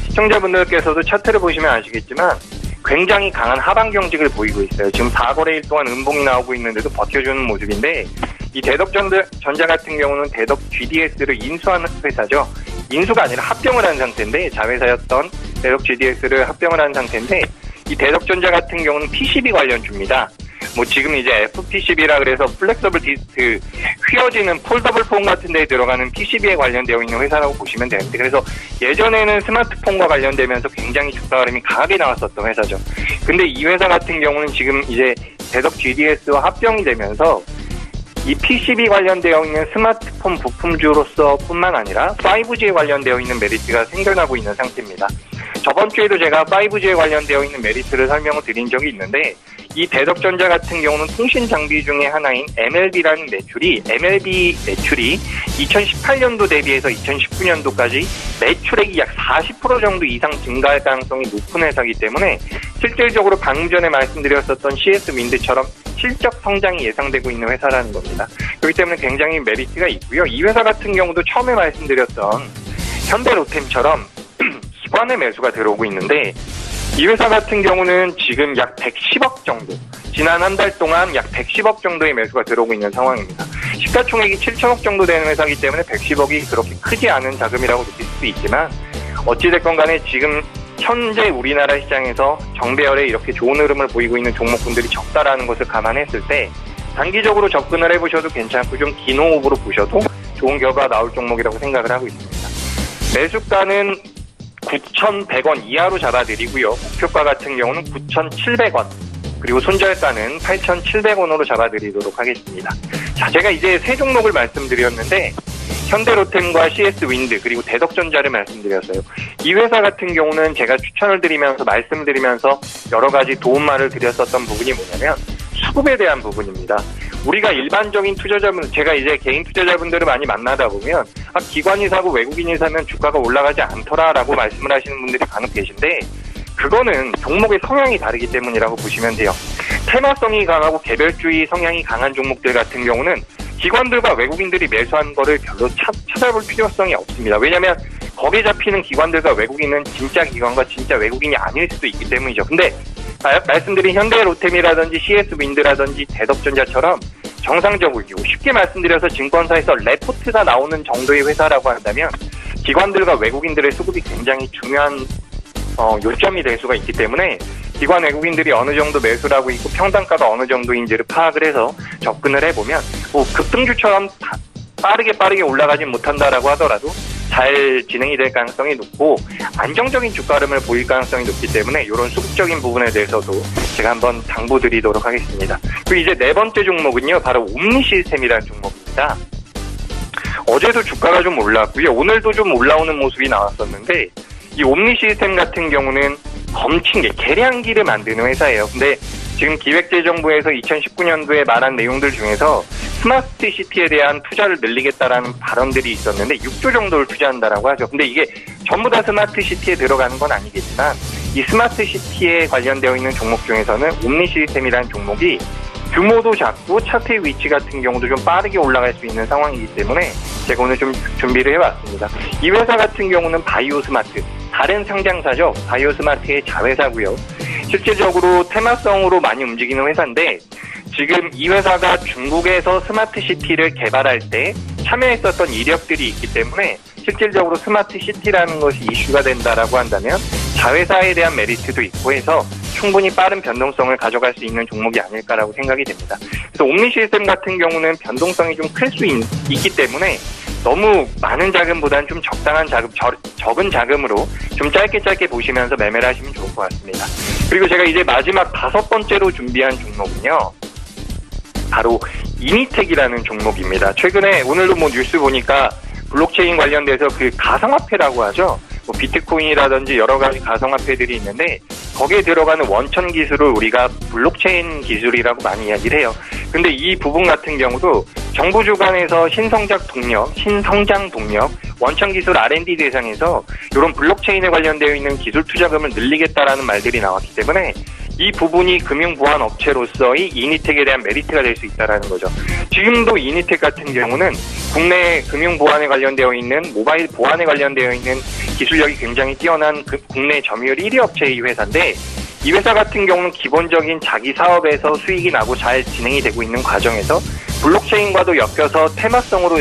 시청자분들께서도 차트를 보시면 아시겠지만 굉장히 강한 하방 경직을 보이고 있어요. 지금 4거래일 동안 음봉이 나오고 있는데도 버텨주는 모습인데 이 대덕전자 같은 경우는 대덕 GDS를 인수한 회사죠. 인수가 아니라 합병을 한 상태인데 자회사였던 대덕 GDS를 합병을 한 상태인데 이 대덕전자 같은 경우는 PCB 관련주입니다. 뭐 지금 이제 FPCB라 그래서 플렉서블 디스크 휘어지는 폴더블 폰 같은 데에 들어가는 PCB에 관련되어 있는 회사라고 보시면 되는데 그래서 예전에는 스마트폰과 관련되면서 굉장히 주가 흐름이 강하게 나왔었던 회사죠. 근데 이 회사 같은 경우는 지금 이제 대덕 GDS와 합병이 되면서 이 PCB 관련되어 있는 스마트폰 부품주로서 뿐만 아니라 5G에 관련되어 있는 메리트가 생겨나고 있는 상태입니다. 저번 주에도 제가 5G에 관련되어 있는 메리트를 설명을 드린 적이 있는데 이 대덕전자 같은 경우는 통신 장비 중에 하나인 MLB라는 MLB 매출이 2018년도 대비해서 2019년도까지 매출액이 약 40% 정도 이상 증가할 가능성이 높은 회사이기 때문에 실질적으로 방금 전에 말씀드렸었던 CS 윈드처럼 실적 성장이 예상되고 있는 회사라는 겁니다. 그렇기 때문에 굉장히 메리트가 있고요. 이 회사 같은 경우도 처음에 말씀드렸던 현대로템처럼 기관의 매수가 들어오고 있는데 이 회사 같은 경우는 지금 약 110억 정도, 지난 한 달 동안 약 110억 정도의 매수가 들어오고 있는 상황입니다. 시가총액이 7천억 정도 되는 회사이기 때문에 110억이 그렇게 크지 않은 자금이라고 느낄 수도 있지만 어찌됐건 간에 지금 현재 우리나라 시장에서 정배열에 이렇게 좋은 흐름을 보이고 있는 종목군들이 적다라는 것을 감안했을 때 단기적으로 접근을 해보셔도 괜찮고 좀 긴 호흡으로 보셔도 좋은 결과가 나올 종목이라고 생각을 하고 있습니다. 매수가는 9,100원 이하로 잡아드리고요. 목표가 같은 경우는 9,700원 그리고 손절가는 8,700원으로 잡아드리도록 하겠습니다. 자, 제가 이제 세 종목을 말씀드렸는데 현대로템과 CS 윈드 그리고 대덕전자를 말씀드렸어요. 이 회사 같은 경우는 제가 추천을 드리면서 말씀드리면서 여러 가지 도움말을 드렸었던 부분이 뭐냐면 수급에 대한 부분입니다. 우리가 일반적인 투자자분, 제가 이제 개인 투자자분들을 많이 만나다 보면 기관이 사고 외국인이 사면 주가가 올라가지 않더라라고 말씀을 하시는 분들이 간혹 계신데 그거는 종목의 성향이 다르기 때문이라고 보시면 돼요. 테마성이 강하고 개별주의 성향이 강한 종목들 같은 경우는 기관들과 외국인들이 매수한 거를 별로 찾아볼 필요성이 없습니다. 왜냐하면 거기에 잡히는 기관들과 외국인은 진짜 기관과 진짜 외국인이 아닐 수도 있기 때문이죠. 근데 말씀드린 현대로템이라든지 CS 윈드라든지 대덕전자처럼 정상적이고 쉽게 말씀드려서 증권사에서 레포트가 나오는 정도의 회사라고 한다면 기관들과 외국인들의 수급이 굉장히 중요한 요점이 될 수가 있기 때문에 기관 외국인들이 어느 정도 매수를 하고 있고 평단가가 어느 정도인지를 파악을 해서 접근을 해보면 뭐 급등주처럼 빠르게 올라가진 못한다라고 하더라도 잘 진행이 될 가능성이 높고 안정적인 주가 흐름을 보일 가능성이 높기 때문에 이런 수급적인 부분에 대해서도 제가 한번 당부드리도록 하겠습니다. 그리고 이제 네 번째 종목은요, 바로 옴니시스템이라는 종목입니다. 어제도 주가가 좀 올랐고요, 오늘도 좀 올라오는 모습이 나왔었는데 이 옴니시스템 같은 경우는 검침기, 계량기를 만드는 회사예요. 근데 지금 기획재정부에서 2019년도에 말한 내용들 중에서 스마트 시티에 대한 투자를 늘리겠다라는 발언들이 있었는데 6조 정도를 투자한다라고 하죠. 근데 이게 전부 다 스마트 시티에 들어가는 건 아니겠지만 이 스마트 시티에 관련되어 있는 종목 중에서는 옴니시스템이라는 종목이 규모도 작고 차트의 위치 같은 경우도 좀 빠르게 올라갈 수 있는 상황이기 때문에 제가 오늘 좀 준비를 해왔습니다. 이 회사 같은 경우는 바이오스마트, 다른 상장사죠. 바이오스마트의 자회사고요. 실질적으로 테마성으로 많이 움직이는 회사인데 지금 이 회사가 중국에서 스마트 시티를 개발할 때 참여했었던 이력들이 있기 때문에 실질적으로 스마트 시티라는 것이 이슈가 된다라고 한다면 자회사에 대한 메리트도 있고 해서 충분히 빠른 변동성을 가져갈 수 있는 종목이 아닐까라고 생각이 됩니다. 그래서 옴니 시스템 같은 경우는 변동성이 좀 클 수 있기 때문에 너무 많은 자금보다는 좀 적당한 자금, 적은 자금으로 좀 짧게 보시면서 매매를 하시면 좋을 것 같습니다. 그리고 제가 이제 마지막 5번째로 준비한 종목은요. 바로 이니텍이라는 종목입니다. 최근에 오늘도 뉴스 보니까 블록체인 관련돼서 그 가상화폐라고 하죠. 비트코인이라든지 여러 가지 가상화폐들이 있는데 거기에 들어가는 원천 기술을 우리가 블록체인 기술이라고 많이 이야기를 해요. 근데 이 부분 같은 경우도 정부 주관에서 신성장 동력, 원천 기술 R&D 대상에서 이런 블록체인에 관련되어 있는 기술 투자금을 늘리겠다라는 말들이 나왔기 때문에 이 부분이 금융 보안 업체로서의 이니텍에 대한 메리트가 될 수 있다라는 거죠. 지금도 이니텍 같은 경우는 국내 금융 보안에 관련되어 있는 모바일 보안에 관련되어 있는 기술력이 굉장히 뛰어난 국내 점유율 1위 업체의 회사인데 이 회사 같은 경우는 기본적인 자기 사업에서 수익이 나고 잘 진행이 되고 있는 과정에서 블록체인과도 엮여서 테마성으로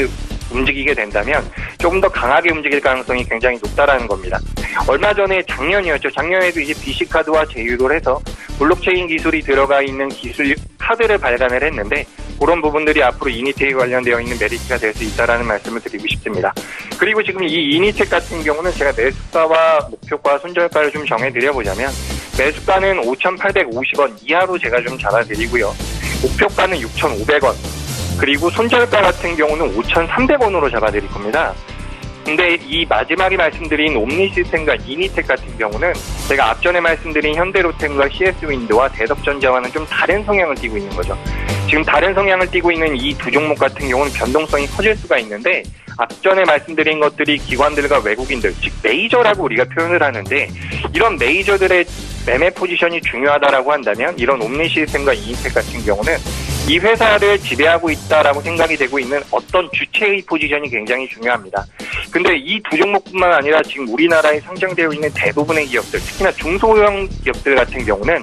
움직이게 된다면 조금 더 강하게 움직일 가능성이 굉장히 높다라는 겁니다. 얼마 전에 작년이었죠. 작년에도 이제 BC카드와 제휴를 해서 블록체인 기술이 들어가 있는 기술 카드를 발간을 했는데 그런 부분들이 앞으로 이니텍에 관련되어 있는 메리트가 될 수 있다라는 말씀을 드리고 싶습니다. 그리고 지금 이 이니텍 같은 경우는 제가 매수가와 목표가, 손절가를 좀 정해드려보자면 매수가는 5,850원 이하로 제가 좀 잡아드리고요. 목표가는 6,500원. 그리고 손절가 같은 경우는 5,300원으로 잡아드릴 겁니다. 근데 이 마지막에 말씀드린 옴니 시스템과 이니텍 같은 경우는 제가 앞전에 말씀드린 현대로템과 CS윈드와 대덕전자와는 좀 다른 성향을 띠고 있는 거죠. 지금 다른 성향을 띠고 있는 이 두 종목 같은 경우는 변동성이 커질 수가 있는데 앞전에 말씀드린 것들이 기관들과 외국인들, 즉 메이저라고 우리가 표현을 하는데 이런 메이저들의 매매 포지션이 중요하다라고 한다면 이런 옴니 시스템과 이니텍 같은 경우는 이 회사를 지배하고 있다라고 생각이 되고 있는 어떤 주체의 포지션이 굉장히 중요합니다. 근데 이 두 종목뿐만 아니라 지금 우리나라에 상장되어 있는 대부분의 기업들, 특히나 중소형 기업들 같은 경우는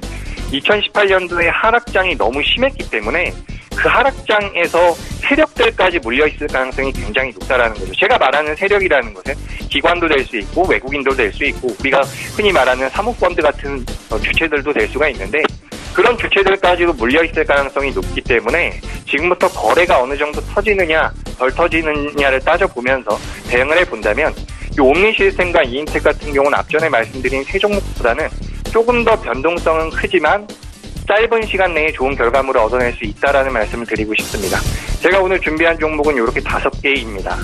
2018년도에 하락장이 너무 심했기 때문에 그 하락장에서 세력들까지 몰려있을 가능성이 굉장히 높다라는 거죠. 제가 말하는 세력이라는 것은 기관도 될 수 있고 외국인도 될 수 있고 우리가 흔히 말하는 사모펀드 같은 주체들도 될 수가 있는데 그런 주체들까지도 몰려있을 가능성이 높기 때문에 지금부터 거래가 어느 정도 터지느냐 덜 터지느냐를 따져보면서 대응을 해본다면 이 옴니 시스템과 이인텍 같은 경우는 앞전에 말씀드린 세 종목보다는 조금 더 변동성은 크지만 짧은 시간 내에 좋은 결과물을 얻어낼 수 있다라는 말씀을 드리고 싶습니다. 제가 오늘 준비한 종목은 이렇게 5개입니다.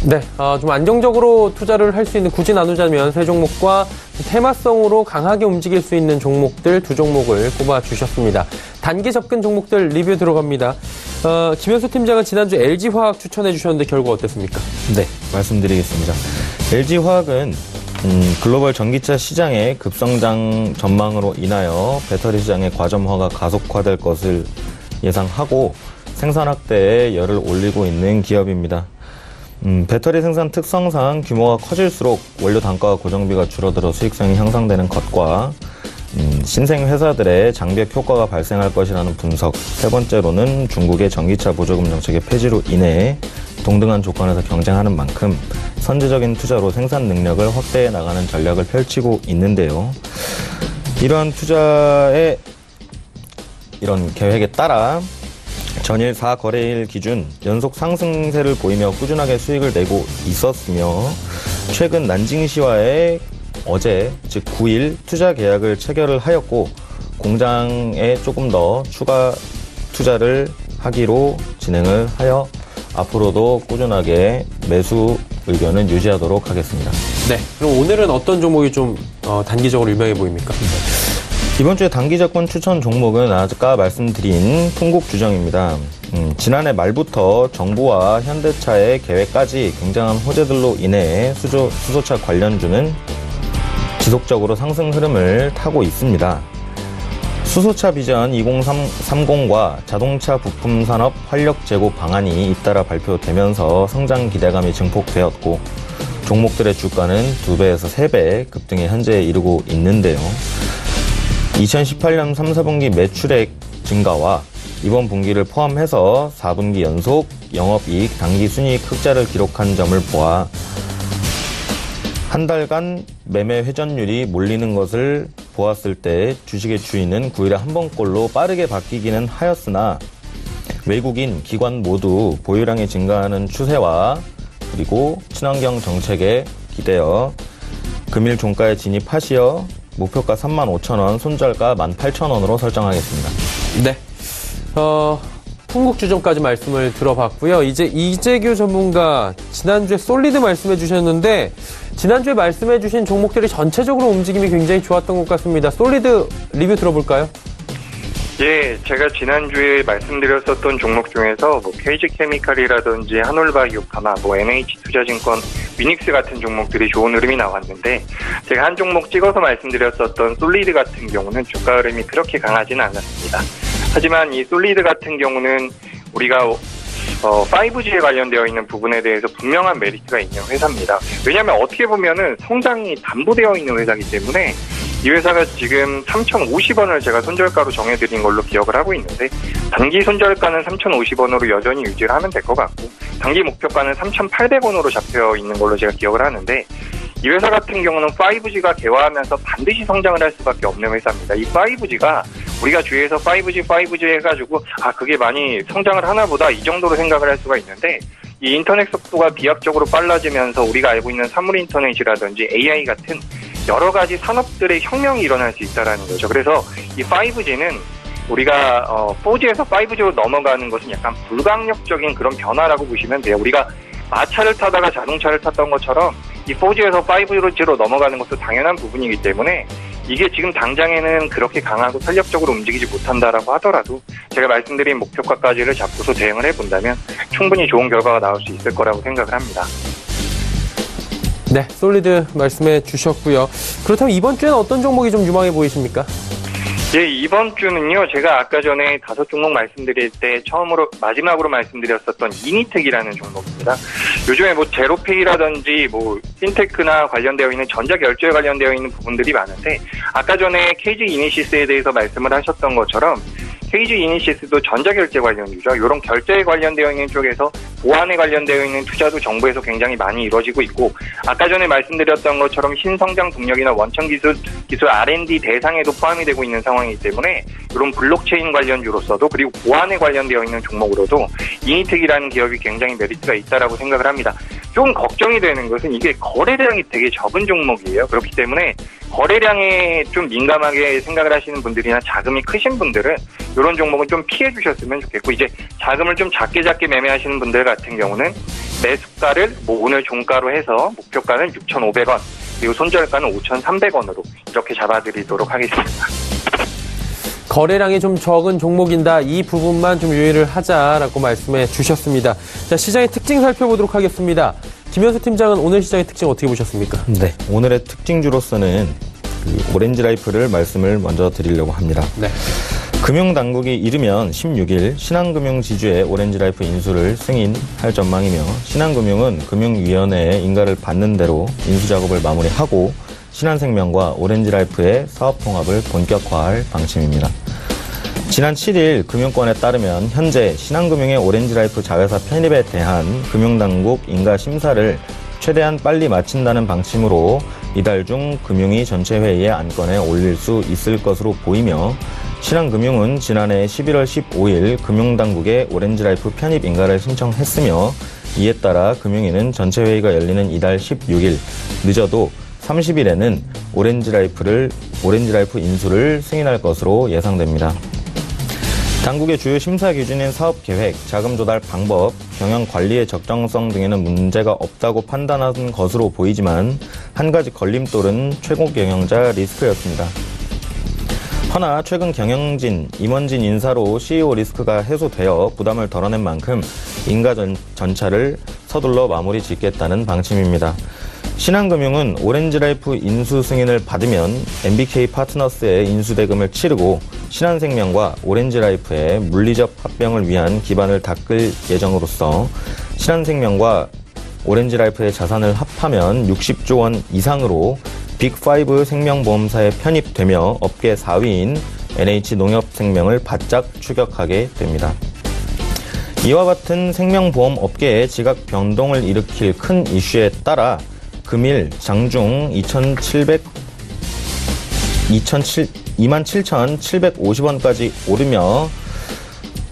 네, 좀 안정적으로 투자를 할 수 있는, 굳이 나누자면 세 종목과 테마성으로 강하게 움직일 수 있는 종목들 두 종목을 꼽아주셨습니다. 단기 접근 종목들 리뷰 들어갑니다. 김현수 팀장은 지난주 LG화학 추천해 주셨는데 결과 어땠습니까? 네, 말씀드리겠습니다. LG화학은 글로벌 전기차 시장의 급성장 전망으로 인하여 배터리 시장의 과점화가 가속화될 것을 예상하고 생산 확대에 열을 올리고 있는 기업입니다. 배터리 생산 특성상 규모가 커질수록 원료 단가와 고정비가 줄어들어 수익성이 향상되는 것과 신생 회사들의 장벽 효과가 발생할 것이라는 분석. 세 번째로는 중국의 전기차 보조금 정책의 폐지로 인해 동등한 조건에서 경쟁하는 만큼 선제적인 투자로 생산 능력을 확대해 나가는 전략을 펼치고 있는데요. 이러한 투자의 이런 계획에 따라 전일 4거래일 기준 연속 상승세를 보이며 꾸준하게 수익을 내고 있었으며 최근 난징시와의 어제 즉 9일 투자 계약을 체결을 하였고 공장에 조금 더 추가 투자를 하기로 진행을 하여 앞으로도 꾸준하게 매수 의견은 유지하도록 하겠습니다. 네, 그럼 오늘은 어떤 종목이 좀 단기적으로 유명해 보입니까? 이번 주에 단기 접근 추천 종목은 아까 말씀드린 통곡주정입니다. 지난해 말부터 정부와 현대차의 계획까지 굉장한 호재들로 인해 수소차 관련주는 지속적으로 상승 흐름을 타고 있습니다. 수소차 비전 2030과 자동차 부품 산업 활력 제고 방안이 잇따라 발표되면서 성장 기대감이 증폭되었고 종목들의 주가는 2배에서 3배 급등에 현재 이르고 있는데요. 2018년 3, 4분기 매출액 증가와 이번 분기를 포함해서 4분기 연속 영업이익 당기순이익 흑자를 기록한 점을 보아 한 달간 매매 회전율이 몰리는 것을 보았을 때 주식의 주인은 9일에 한 번꼴로 빠르게 바뀌기는 하였으나 외국인, 기관 모두 보유량이 증가하는 추세와 그리고 친환경 정책에 기대어 금일 종가에 진입하시어 목표가 35,000원, 손절가 18,000원으로 설정하겠습니다. 네. 풍국주점까지 말씀을 들어봤고요. 이제 이재규 전문가 지난주에 솔리드 말씀해 주셨는데 지난주에 말씀해 주신 종목들이 전체적으로 움직임이 굉장히 좋았던 것 같습니다. 솔리드 리뷰 들어볼까요? 예, 제가 지난주에 말씀드렸었던 종목 중에서 뭐 KG케미칼이라든지 한올바이오파마, 뭐 NH투자증권, 위닉스 같은 종목들이 좋은 흐름이 나왔는데 제가 한 종목 찍어서 말씀드렸었던 솔리드 같은 경우는 주가 흐름이 그렇게 강하지는 않았습니다. 하지만 이 솔리드 같은 경우는 우리가 5G에 관련되어 있는 부분에 대해서 분명한 메리트가 있는 회사입니다. 왜냐하면 어떻게 보면은 성장이 담보되어 있는 회사이기 때문에 이 회사가 지금 3,050원을 제가 손절가로 정해드린 걸로 기억을 하고 있는데 단기 손절가는 3,050원으로 여전히 유지를 하면 될 것 같고 단기 목표가는 3,800원으로 잡혀 있는 걸로 제가 기억을 하는데 이 회사 같은 경우는 5G가 개화하면서 반드시 성장을 할 수밖에 없는 회사입니다. 이 5G가 우리가 주위에서 5G 해가지고 그게 많이 성장을 하나 보다 이 정도로 생각을 할 수가 있는데 이 인터넷 속도가 비약적으로 빨라지면서 우리가 알고 있는 사물 인터넷이라든지 AI 같은 여러 가지 산업들의 혁명이 일어날 수 있다는 거죠. 그래서 이 5G는 우리가 4G에서 5G로 넘어가는 것은 약간 불가항력적인 그런 변화라고 보시면 돼요. 우리가 마차를 타다가 자동차를 탔던 것처럼 이 4G에서 5G로 넘어가는 것도 당연한 부분이기 때문에 이게 지금 당장에는 그렇게 강하고 탄력적으로 움직이지 못한다라고 하더라도 제가 말씀드린 목표가까지를 잡고서 대응을 해본다면 충분히 좋은 결과가 나올 수 있을 거라고 생각을 합니다. 네, 솔리드 말씀해 주셨고요. 그렇다면 이번 주에는 어떤 종목이 좀 유망해 보이십니까? 예, 이번 주는요, 제가 아까 전에 5종목 말씀드릴 때 마지막으로 말씀드렸었던 이니텍이라는 종목입니다. 요즘에 뭐 제로페이라든지 뭐 핀테크나 관련되어 있는 전자결제에 관련되어 있는 부분들이 많은데, 아까 전에 KG 이니시스에 대해서 말씀을 하셨던 것처럼, KG 이니시스도 전자결제 관련주죠. 이런 결제에 관련되어 있는 쪽에서 보안에 관련되어 있는 투자도 정부에서 굉장히 많이 이루어지고 있고, 아까 전에 말씀드렸던 것처럼 신성장 동력이나 원천 기술 R&D 대상에도 포함이 되고 있는 상황이기 때문에 이런 블록체인 관련주로서도 그리고 보안에 관련되어 있는 종목으로도 이니텍이라는 기업이 굉장히 메리트가 있다라고 생각을 합니다. 좀 걱정이 되는 것은 이게 거래량이 되게 적은 종목이에요. 그렇기 때문에 거래량에 좀 민감하게 생각을 하시는 분들이나 자금이 크신 분들은 이런 종목은 좀 피해 주셨으면 좋겠고, 이제 자금을 좀 작게 매매하시는 분들 같은 경우는 매수가를 뭐 오늘 종가로 해서 목표가는 6,500원 그리고 손절가는 5,300원으로 이렇게 잡아드리도록 하겠습니다. 거래량이 좀 적은 종목인다. 이 부분만 좀 유의를 하자라고 말씀해 주셨습니다. 자, 시장의 특징 살펴보도록 하겠습니다. 김현수 팀장은 오늘 시장의 특징 어떻게 보셨습니까? 네, 오늘의 특징주로서는 오렌지 라이프를 말씀을 먼저 드리려고 합니다. 네. 금융당국이 이르면 16일 신한금융지주의 오렌지라이프 인수를 승인할 전망이며 신한금융은 금융위원회의 인가를 받는 대로 인수작업을 마무리하고 신한생명과 오렌지라이프의 사업통합을 본격화할 방침입니다. 지난 7일 금융권에 따르면 현재 신한금융의 오렌지라이프 자회사 편입에 대한 금융당국 인가심사를 최대한 빨리 마친다는 방침으로 이달 중 금융위 전체회의의 안건에 올릴 수 있을 것으로 보이며 신한금융은 지난해 11월 15일 금융당국에 오렌지라이프 편입 인가를 신청했으며 이에 따라 금융위는 전체회의가 열리는 이달 16일 늦어도 30일에는 오렌지라이프 인수를 승인할 것으로 예상됩니다. 당국의 주요 심사 기준인 사업계획, 자금 조달 방법, 경영 관리의 적정성 등에는 문제가 없다고 판단한 것으로 보이지만 한 가지 걸림돌은 최고 경영자 리스크였습니다. 허나 최근 경영진, 임원진 인사로 CEO 리스크가 해소되어 부담을 덜어낸 만큼 인가 전차를 서둘러 마무리 짓겠다는 방침입니다. 신한금융은 오렌지라이프 인수 승인을 받으면 MBK 파트너스의 인수대금을 치르고 신한생명과 오렌지라이프의 물리적 합병을 위한 기반을 닦을 예정으로서 신한생명과 오렌지라이프의 자산을 합하면 60조 원 이상으로 빅5 생명보험사에 편입되며 업계 4위인 NH농협생명을 바짝 추격하게 됩니다. 이와 같은 생명보험 업계의 지각 변동을 일으킬 큰 이슈에 따라 금일 장중 27,750원까지 오르며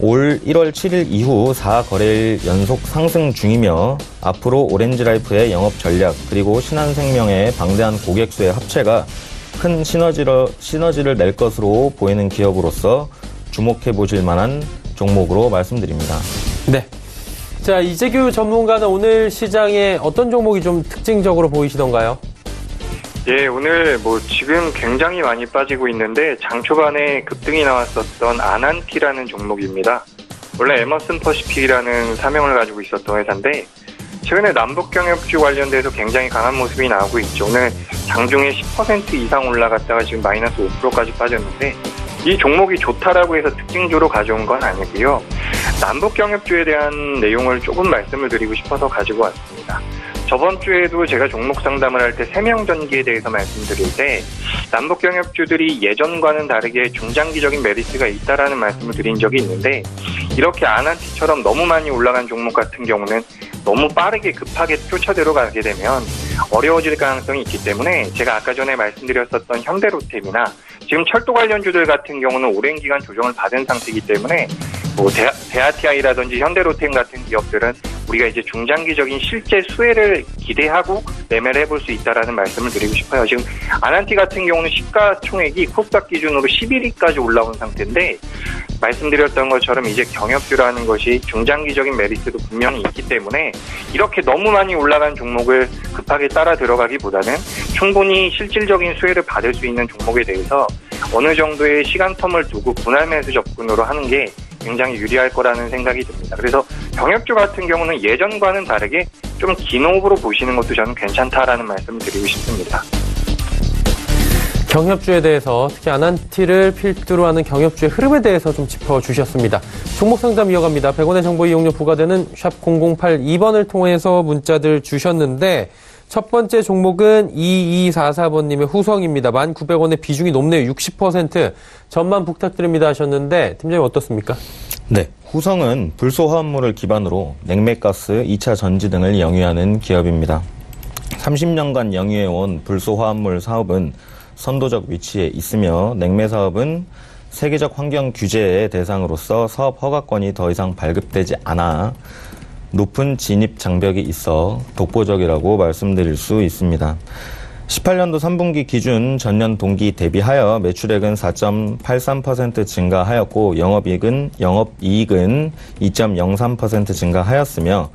올 1월 7일 이후 4거래일 연속 상승 중이며 앞으로 오렌지라이프의 영업 전략 그리고 신한생명의 방대한 고객 수의 합체가 큰 시너지를 낼 것으로 보이는 기업으로서 주목해 보실 만한 종목으로 말씀드립니다. 네. 자, 이재규 전문가는 오늘 시장에 어떤 종목이 좀 특징적으로 보이시던가요? 예, 오늘 지금 굉장히 많이 빠지고 있는데 장 초반에 급등이 나왔었던 아난티라는 종목입니다. 원래 에머슨 퍼시픽이라는 사명을 가지고 있었던 회사인데 최근에 남북경협주 관련돼서 굉장히 강한 모습이 나오고 있죠. 오늘 장중에 10% 이상 올라갔다가 지금 마이너스 5%까지 빠졌는데 이 종목이 좋다라고 해서 특징주로 가져온 건 아니고요. 남북경협주에 대한 내용을 조금 말씀을 드리고 싶어서 가지고 왔습니다. 저번 주에도 제가 종목 상담을 할 때 세명전기에 대해서 말씀드릴 때 남북경협주들이 예전과는 다르게 중장기적인 메리트가 있다라는 말씀을 드린 적이 있는데 이렇게 아난티처럼 너무 많이 올라간 종목 같은 경우는 너무 빠르게 급하게 쫓아들어가게 되면 어려워질 가능성이 있기 때문에 제가 아까 전에 말씀드렸었던 현대로템이나 지금 철도 관련주들 같은 경우는 오랜 기간 조정을 받은 상태이기 때문에 대아티아이라든지 현대로템 같은 기업들은 우리가 이제 중장기적인 실제 수혜를 기대하고 매매를 해볼 수 있다라는 말씀을 드리고 싶어요. 지금 아난티 같은 경우는 시가총액이 코스닥 기준으로 11위까지 올라온 상태인데 말씀드렸던 것처럼 이제 경협주라는 것이 중장기적인 메리트도 분명히 있기 때문에 이렇게 너무 많이 올라간 종목을 급하게 따라 들어가기보다는 충분히 실질적인 수혜를 받을 수 있는 종목에 대해서 어느 정도의 시간 텀을 두고 분할 매수 접근으로 하는 게 굉장히 유리할 거라는 생각이 듭니다. 그래서 경협주 같은 경우는 예전과는 다르게 좀 긴 호흡으로 보시는 것도 저는 괜찮다라는 말씀을 드리고 싶습니다. 경협주에 대해서 특히 아난티를 필두로 하는 경협주의 흐름에 대해서 좀 짚어주셨습니다. 종목 상담 이어갑니다. 100원의 정보 이용료 부과되는 샵 0082번을 통해서 문자들 주셨는데 첫 번째 종목은 2244번님의 후성입니다. 1,900원의 비중이 높네요. 60%. 전만 부탁드립니다 하셨는데 팀장님 어떻습니까? 네, 후성은 불소화합물을 기반으로 냉매가스, 2차 전지 등을 영위하는 기업입니다. 30년간 영위해온 불소화합물 사업은 선도적 위치에 있으며 냉매 사업은 세계적 환경 규제의 대상으로서 사업 허가권이 더 이상 발급되지 않아 높은 진입 장벽이 있어 독보적이라고 말씀드릴 수 있습니다. 18년도 3분기 기준 전년 동기 대비하여 매출액은 4.83% 증가하였고 영업이익은 2.03% 증가하였으며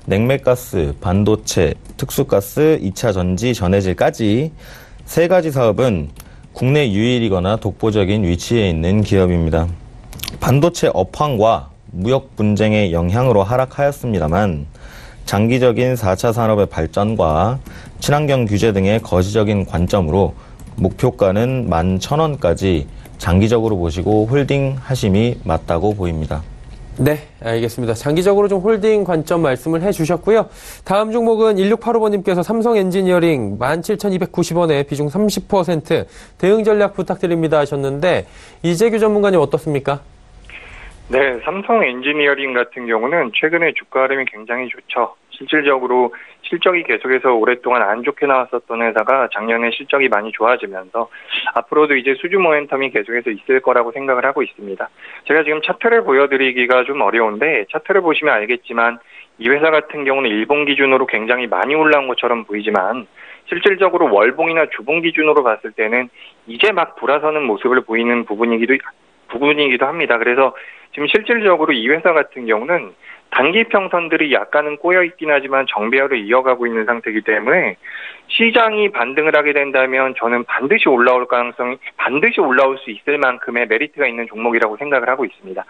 냉매가스, 반도체, 특수가스, 2차 전지, 전해질까지 세 가지 사업은 국내 유일이거나 독보적인 위치에 있는 기업입니다. 반도체 업황과 무역 분쟁의 영향으로 하락하였습니다만 장기적인 4차 산업의 발전과 친환경 규제 등의 거시적인 관점으로 목표가는 11,000원까지 장기적으로 보시고 홀딩 하심이 맞다고 보입니다. 네, 알겠습니다. 장기적으로 좀 홀딩 관점 말씀을 해주셨고요. 다음 종목은 1685번님께서 삼성엔지니어링 17,290원에 비중 30% 대응 전략 부탁드립니다 하셨는데 이재규 전문가님 어떻습니까? 네, 삼성엔지니어링 같은 경우는 최근에 주가 흐름이 굉장히 좋죠. 실질적으로 실적이 계속해서 오랫동안 안 좋게 나왔었던 회사가 작년에 실적이 많이 좋아지면서 앞으로도 이제 수주 모멘텀이 계속해서 있을 거라고 생각을 하고 있습니다. 제가 지금 차트를 보여드리기가 좀 어려운데 차트를 보시면 알겠지만 이 회사 같은 경우는 일본 기준으로 굉장히 많이 올라온 것처럼 보이지만 실질적으로 월봉이나 주봉 기준으로 봤을 때는 이제 막 돌아서는 모습을 보이는 부분이기도 합니다. 그래서 지금 실질적으로 이 회사 같은 경우는 단기 평선들이 약간은 꼬여있긴 하지만 정배열을 이어가고 있는 상태이기 때문에 시장이 반등을 하게 된다면 저는 반드시 올라올 수 있을 만큼의 메리트가 있는 종목이라고 생각을 하고 있습니다.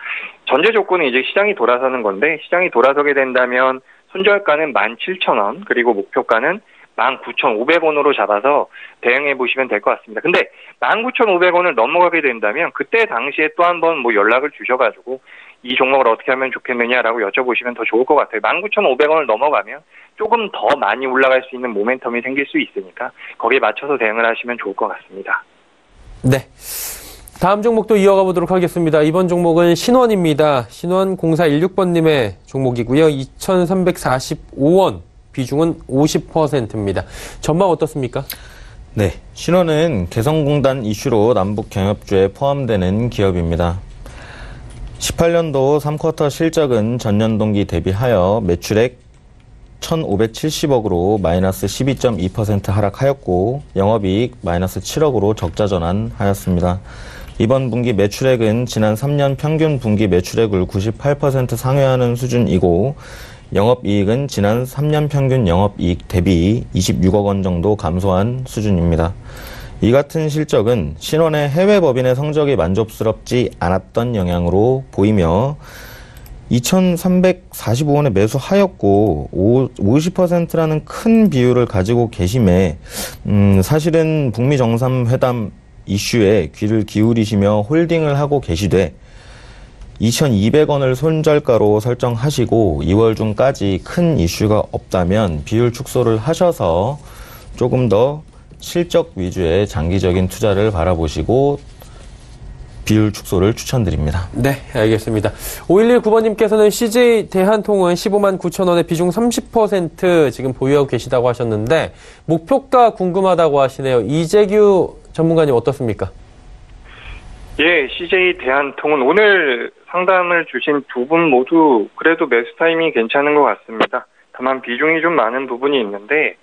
전제 조건은 이제 시장이 돌아서는 건데 시장이 돌아서게 된다면 손절가는 17,000원 그리고 목표가는 19,500원으로 잡아서 대응해 보시면 될 것 같습니다. 근데 19,500원을 넘어가게 된다면 그때 당시에 또 한번 연락을 주셔가지고 이 종목을 어떻게 하면 좋겠느냐라고 여쭤보시면 더 좋을 것 같아요. 19,500원을 넘어가면 조금 더 많이 올라갈 수 있는 모멘텀이 생길 수 있으니까 거기에 맞춰서 대응을 하시면 좋을 것 같습니다. 네. 다음 종목도 이어가 보도록 하겠습니다. 이번 종목은 신원입니다. 신원 0416번님의 종목이고요. 2,345원, 비중은 50%입니다. 전망 어떻습니까? 네, 신원은 개성공단 이슈로 남북 경협주에 포함되는 기업입니다. 18년도 3쿼터 실적은 전년 동기 대비하여 매출액 1,570억으로 마이너스 12.2% 하락하였고 영업이익 마이너스 7억으로 적자 전환하였습니다. 이번 분기 매출액은 지난 3년 평균 분기 매출액을 98% 상회하는 수준이고 영업이익은 지난 3년 평균 영업이익 대비 26억 원 정도 감소한 수준입니다. 이 같은 실적은 신원의 해외 법인의 성적이 만족스럽지 않았던 영향으로 보이며 2,345원에 매수하였고 50%라는 큰 비율을 가지고 계심에 사실은 북미 정상회담 이슈에 귀를 기울이시며 홀딩을 하고 계시되 2,200원을 손절가로 설정하시고 2월 중까지 큰 이슈가 없다면 비율 축소를 하셔서 조금 더 실적 위주의 장기적인 투자를 바라보시고 비율 축소를 추천드립니다. 네, 알겠습니다. 5119번님께서는 CJ 대한통운 15만 9천 원의 비중 30% 지금 보유하고 계시다고 하셨는데 목표가 궁금하다고 하시네요. 이재규 전문가님 어떻습니까? 예, CJ 대한통운 오늘 상담을 주신 두 분 모두 그래도 매수 타이밍이 괜찮은 것 같습니다. 다만 비중이 좀 많은 부분이 있는데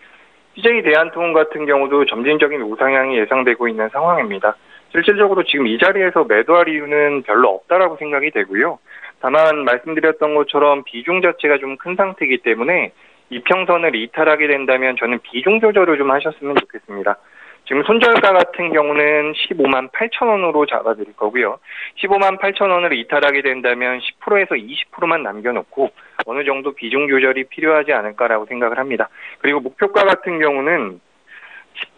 CJ 대한통운 같은 경우도 점진적인 우상향이 예상되고 있는 상황입니다. 실질적으로 지금 이 자리에서 매도할 이유는 별로 없다라고 생각이 되고요. 다만 말씀드렸던 것처럼 비중 자체가 좀 큰 상태이기 때문에 이평선을 이탈하게 된다면 저는 비중 조절을 좀 하셨으면 좋겠습니다. 지금 손절가 같은 경우는 15만 8천 원으로 잡아드릴 거고요. 15만 8천 원을 이탈하게 된다면 10%에서 20%만 남겨놓고 어느 정도 비중 조절이 필요하지 않을까라고 생각을 합니다. 그리고 목표가 같은 경우는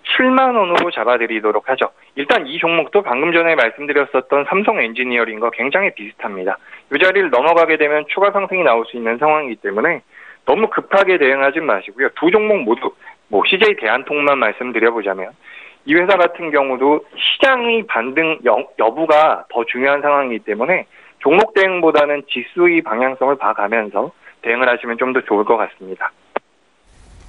17만 원으로 잡아드리도록 하죠. 일단 이 종목도 방금 전에 말씀드렸었던 삼성 엔지니어링과 굉장히 비슷합니다. 이 자리를 넘어가게 되면 추가 상승이 나올 수 있는 상황이기 때문에 너무 급하게 대응하지 마시고요. 두 종목 모두 CJ 대한통운만 말씀드려보자면 이 회사 같은 경우도 시장의 반등 여부가 더 중요한 상황이기 때문에 종목 대응보다는 지수의 방향성을 봐가면서 대응을 하시면 좀 더 좋을 것 같습니다.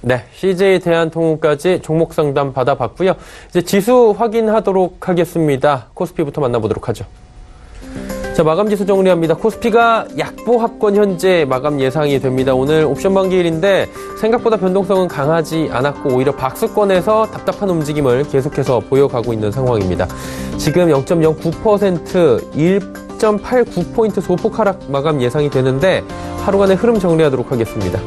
네, CJ 대한통운까지 종목 상담 받아봤고요. 이제 지수 확인하도록 하겠습니다. 코스피부터 만나보도록 하죠. 자, 마감 지수 정리합니다. 코스피가 약보합권 현재 마감 예상이 됩니다. 오늘 옵션 만기일인데 생각보다 변동성은 강하지 않았고 오히려 박스권에서 답답한 움직임을 계속해서 보여가고 있는 상황입니다. 지금 0.09% 1.89포인트 소폭 하락 마감 예상이 되는데 하루간의 흐름 정리하도록 하겠습니다.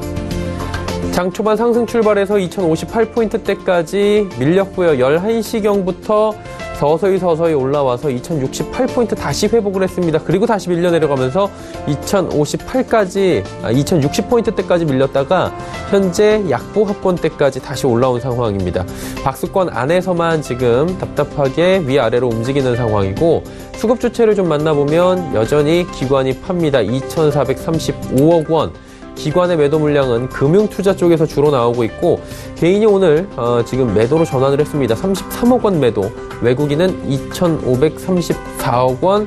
장 초반 상승 출발해서 2058포인트대까지 밀렸고요. 11시경부터 서서히 올라와서 2068포인트 다시 회복을 했습니다. 그리고 다시 밀려 내려가면서 2060포인트대까지 밀렸다가 현재 약보합권대까지 다시 올라온 상황입니다. 박스권 안에서만 지금 답답하게 위아래로 움직이는 상황이고 수급 주체를 좀 만나보면 여전히 기관이 팝니다. 2,435억 원. 기관의 매도 물량은 금융투자 쪽에서 주로 나오고 있고 개인이 오늘 지금 매도로 전환을 했습니다. 33억 원 매도, 외국인은 2,534억 원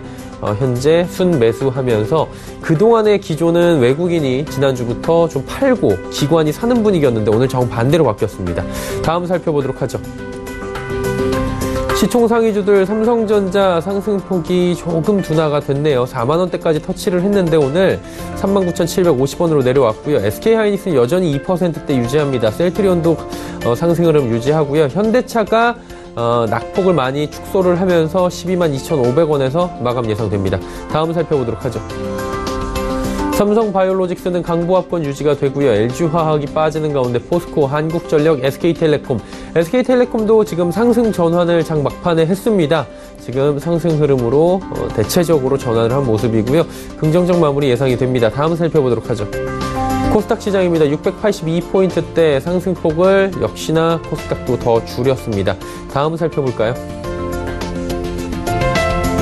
현재 순매수하면서 그동안의 기조는 외국인이 지난주부터 좀 팔고 기관이 사는 분위기였는데 오늘 정반대로 바뀌었습니다. 다음 살펴보도록 하죠. 시총 상위주들 삼성전자 상승폭이 조금 둔화가 됐네요. 4만원대까지 터치를 했는데 오늘 39,750원으로 내려왔고요. SK하이닉스는 여전히 2%대 유지합니다. 셀트리온도 상승 흐름 유지하고요. 현대차가 낙폭을 많이 축소를 하면서 122,500원에서 마감 예상됩니다. 다음 살펴보도록 하죠. 삼성바이오로직스는 강보합권 유지가 되고요. LG화학이 빠지는 가운데 포스코, 한국전력, SK텔레콤도 지금 상승 전환을 장 막판에 했습니다. 지금 상승 흐름으로 대체적으로 전환을 한 모습이고요. 긍정적 마무리 예상이 됩니다. 다음 살펴보도록 하죠. 코스닥 시장입니다. 682포인트대 상승폭을 역시나 코스닥도 더 줄였습니다. 다음 살펴볼까요?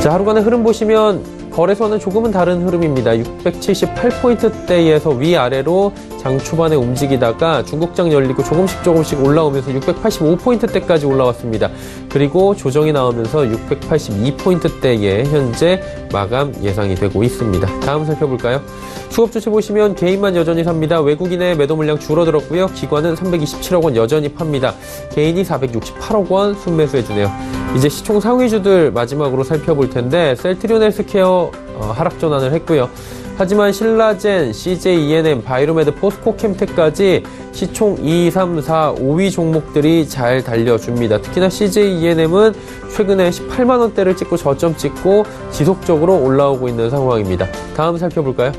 자, 하루간의 흐름 보시면 거래소는 조금은 다른 흐름입니다. 678포인트대에서 위아래로 장 초반에 움직이다가 중국장 열리고 조금씩 올라오면서 685포인트대까지 올라왔습니다. 그리고 조정이 나오면서 682포인트대에 현재 마감 예상이 되고 있습니다. 다음 살펴볼까요? 수급 주체 보시면 개인만 여전히 삽니다. 외국인의 매도 물량 줄어들었고요. 기관은 327억 원 여전히 팝니다. 개인이 468억 원 순매수해주네요. 이제 시총 상위주들 마지막으로 살펴볼 텐데 셀트리온 헬스케어 하락 전환을 했고요. 하지만 신라젠, CJ ENM, 바이로메드, 포스코 캠텍까지 시총 2, 3, 4, 5위 종목들이 잘 달려줍니다. 특히나 CJ ENM은 최근에 18만 원대를 찍고 저점 찍고 지속적으로 올라오고 있는 상황입니다. 다음 살펴볼까요?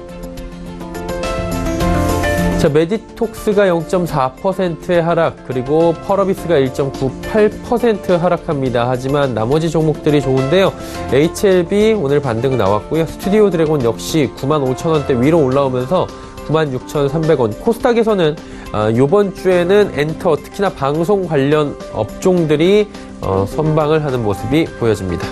자, 메디톡스가 0.4%의 하락, 그리고 펄어비스가 1.98% 하락합니다. 하지만 나머지 종목들이 좋은데요. HLB 오늘 반등 나왔고요. 스튜디오 드래곤 역시 95,000원대 위로 올라오면서 96,300원. 코스닥에서는 이번 주에는 엔터, 특히나 방송 관련 업종들이 선방을 하는 모습이 보여집니다.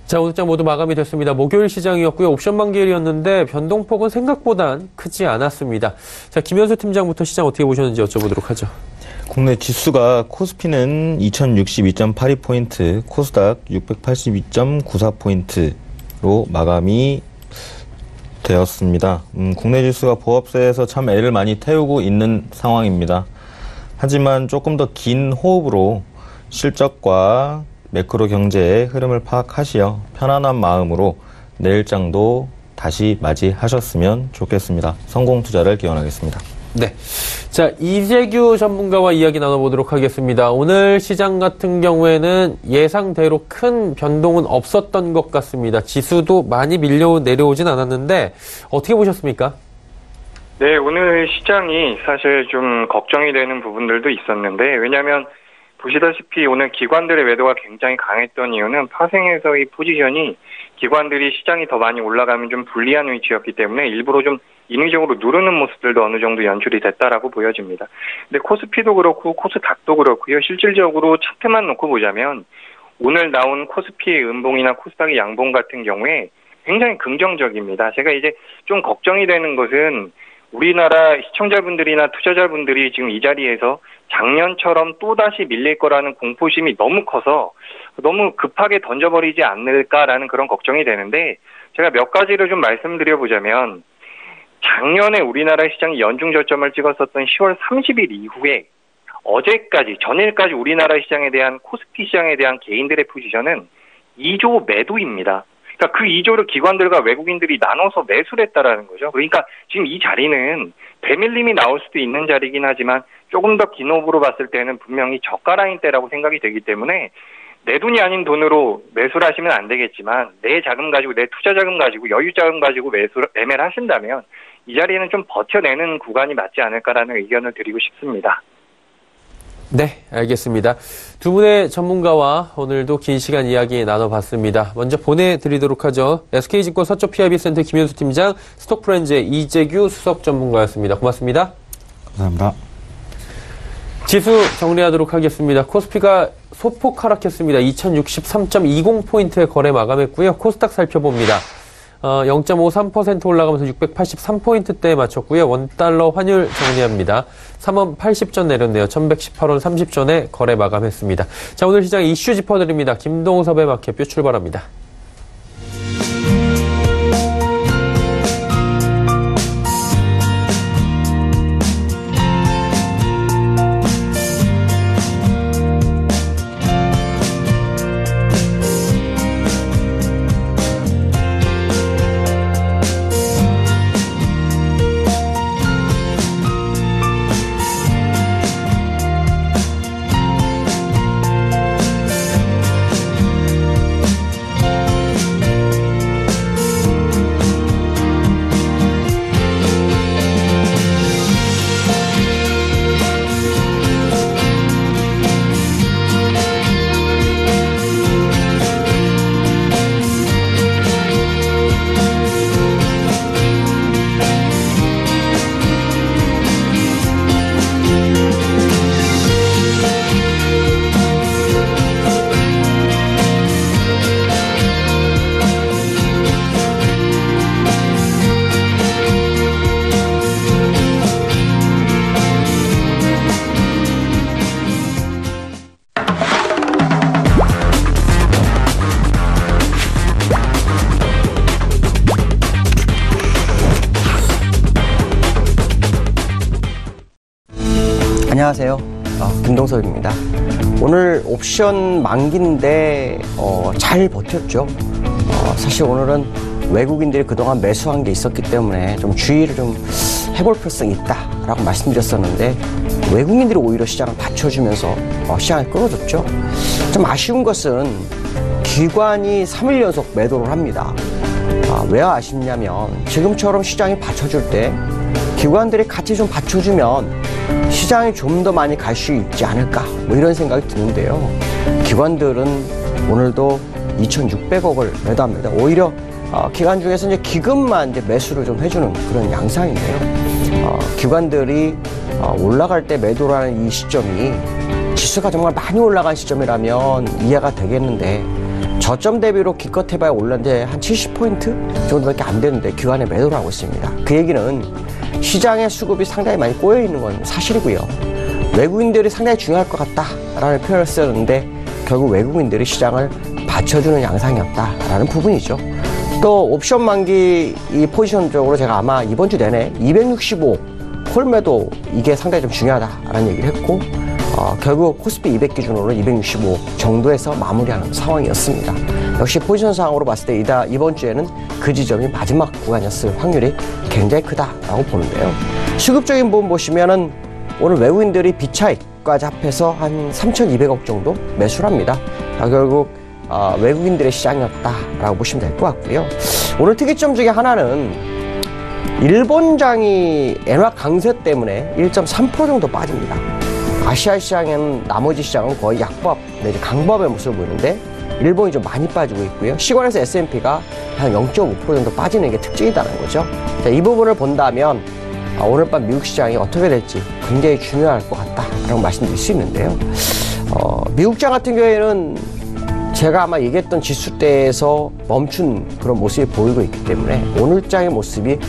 자, 오늘 장 모두 마감이 됐습니다. 목요일 시장이었고요. 옵션 만기일이었는데 변동폭은 생각보단 크지 않았습니다. 자, 김현수 팀장부터 시장 어떻게 보셨는지 여쭤보도록 하죠. 국내 지수가 코스피는 2062.82포인트, 코스닥 682.94포인트로 마감이 되었습니다. 국내 지수가 보합세에서 참 애를 많이 태우고 있는 상황입니다. 하지만 조금 더 긴 호흡으로 실적과 매크로 경제의 흐름을 파악하시어 편안한 마음으로 내일장도 다시 맞이하셨으면 좋겠습니다. 성공 투자를 기원하겠습니다. 네. 자, 이재규 전문가와 이야기 나눠보도록 하겠습니다. 오늘 시장 같은 경우에는 예상대로 큰 변동은 없었던 것 같습니다. 지수도 많이 내려오진 않았는데 어떻게 보셨습니까? 네, 오늘 시장이 사실 좀 걱정이 되는 부분들도 있었는데, 왜냐하면 보시다시피 오늘 기관들의 매도가 굉장히 강했던 이유는 파생에서의 포지션이 기관들이 시장이 더 많이 올라가면 좀 불리한 위치였기 때문에 일부러 좀 인위적으로 누르는 모습들도 어느 정도 연출이 됐다라고 보여집니다. 근데 코스피도 그렇고 코스닥도 그렇고요. 실질적으로 차트만 놓고 보자면 오늘 나온 코스피의 음봉이나 코스닥의 양봉 같은 경우에 굉장히 긍정적입니다. 제가 이제 좀 걱정이 되는 것은 우리나라 시청자분들이나 투자자분들이 지금 이 자리에서 작년처럼 또다시 밀릴 거라는 공포심이 너무 커서 너무 급하게 던져버리지 않을까라는 그런 걱정이 되는데, 제가 몇 가지를 좀 말씀드려보자면 작년에 우리나라 시장이 연중 저점을 찍었었던 10월 30일 이후에 어제까지, 전일까지 우리나라 시장에 대한, 코스피 시장에 대한 개인들의 포지션은 2조 매도입니다. 그러니까 그 2조를 기관들과 외국인들이 나눠서 매수를 했다라는 거죠. 그러니까 지금 이 자리는 대밀림이 나올 수도 있는 자리긴 하지만 조금 더 긴 호흡으로 봤을 때는 분명히 저가라인 때라고 생각이 되기 때문에 내 돈이 아닌 돈으로 매수를 하시면 안 되겠지만 내 자금 가지고, 내 투자 자금 가지고, 여유 자금 가지고 매매를 하신다면 이 자리는 좀 버텨내는 구간이 맞지 않을까라는 의견을 드리고 싶습니다. 네, 알겠습니다. 두 분의 전문가와 오늘도 긴 시간 이야기 나눠봤습니다. 먼저 보내드리도록 하죠. SK증권 서초 PIB센터 김현수 팀장, 스톡프렌즈의 이재규 수석 전문가였습니다. 고맙습니다. 감사합니다. 지수 정리하도록 하겠습니다. 코스피가 소폭 하락했습니다. 2063.20포인트의 거래 마감했고요. 코스닥 살펴봅니다. 0.53% 올라가면서 683포인트대에 맞췄고요. 원달러 환율 정리합니다. 3원 80전 내렸네요. 1118원 30전에 거래 마감했습니다. 자, 오늘 시장 이슈 짚어드립니다. 김동섭의 마켓뷰 출발합니다. 안녕하세요. 김동석입니다. 오늘 옵션 만기인데 잘 버텼죠. 사실 오늘은 외국인들이 그동안 매수한 게 있었기 때문에 좀 주의를 좀 해볼 필요성이 있다라고 말씀드렸었는데 외국인들이 오히려 시장을 받쳐주면서 시장을 끌어줬죠. 좀 아쉬운 것은 기관이 3일 연속 매도를 합니다. 왜 아쉽냐면 지금처럼 시장이 받쳐줄 때 기관들이 같이 좀 받쳐주면 시장이 좀 더 많이 갈 수 있지 않을까 뭐 이런 생각이 드는데요. 기관들은 오늘도 2,600억을 매도합니다. 오히려 기관 중에서 이제 기금만 이제 매수를 좀 해주는 그런 양상인데요. 기관들이 올라갈 때 매도를 하는 이 시점이 지수가 정말 많이 올라간 시점이라면 이해가 되겠는데 저점 대비로 기껏 해봐야 올랐는데 한 70포인트 정도밖에 안 되는데 기관에 매도를 하고 있습니다. 그 얘기는 시장의 수급이 상당히 많이 꼬여있는 건 사실이고요. 외국인들이 상당히 중요할 것 같다라는 표현을 쓰는데 결국 외국인들이 시장을 받쳐주는 양상이었다라는 부분이죠. 또 옵션 만기 이 포지션적으로 제가 아마 이번 주 내내 265 콜매도 이게 상당히 좀 중요하다라는 얘기를 했고 결국 코스피 200 기준으로는 265 정도에서 마무리하는 상황이었습니다. 역시 포지션상으로 봤을 때 이번 주에는 그 지점이 마지막 구간이었을 확률이 굉장히 크다라고 보는데요. 수급적인 부분 보시면은 오늘 외국인들이 비차익까지 합해서 한 3,200억 정도 매수를 합니다. 결국 외국인들의 시장이었다라고 보시면 될 것 같고요. 오늘 특이점 중에 하나는 일본장이 엔화 강세 때문에 1.3% 정도 빠집니다. 아시아 시장에는 나머지 시장은 거의 약보합 내지 강보합의 모습을 보이는데 일본이 좀 많이 빠지고 있고요. 시간에서 S&P가 한 0.5% 정도 빠지는 게 특징이라는 거죠. 자, 이 부분을 본다면 오늘 밤 미국 시장이 어떻게 될지 굉장히 중요할 것 같다라고 말씀드릴 수 있는데요. 미국장 같은 경우에는 제가 아마 얘기했던 지수대에서 멈춘 그런 모습이 보이고 있기 때문에 오늘장의 모습이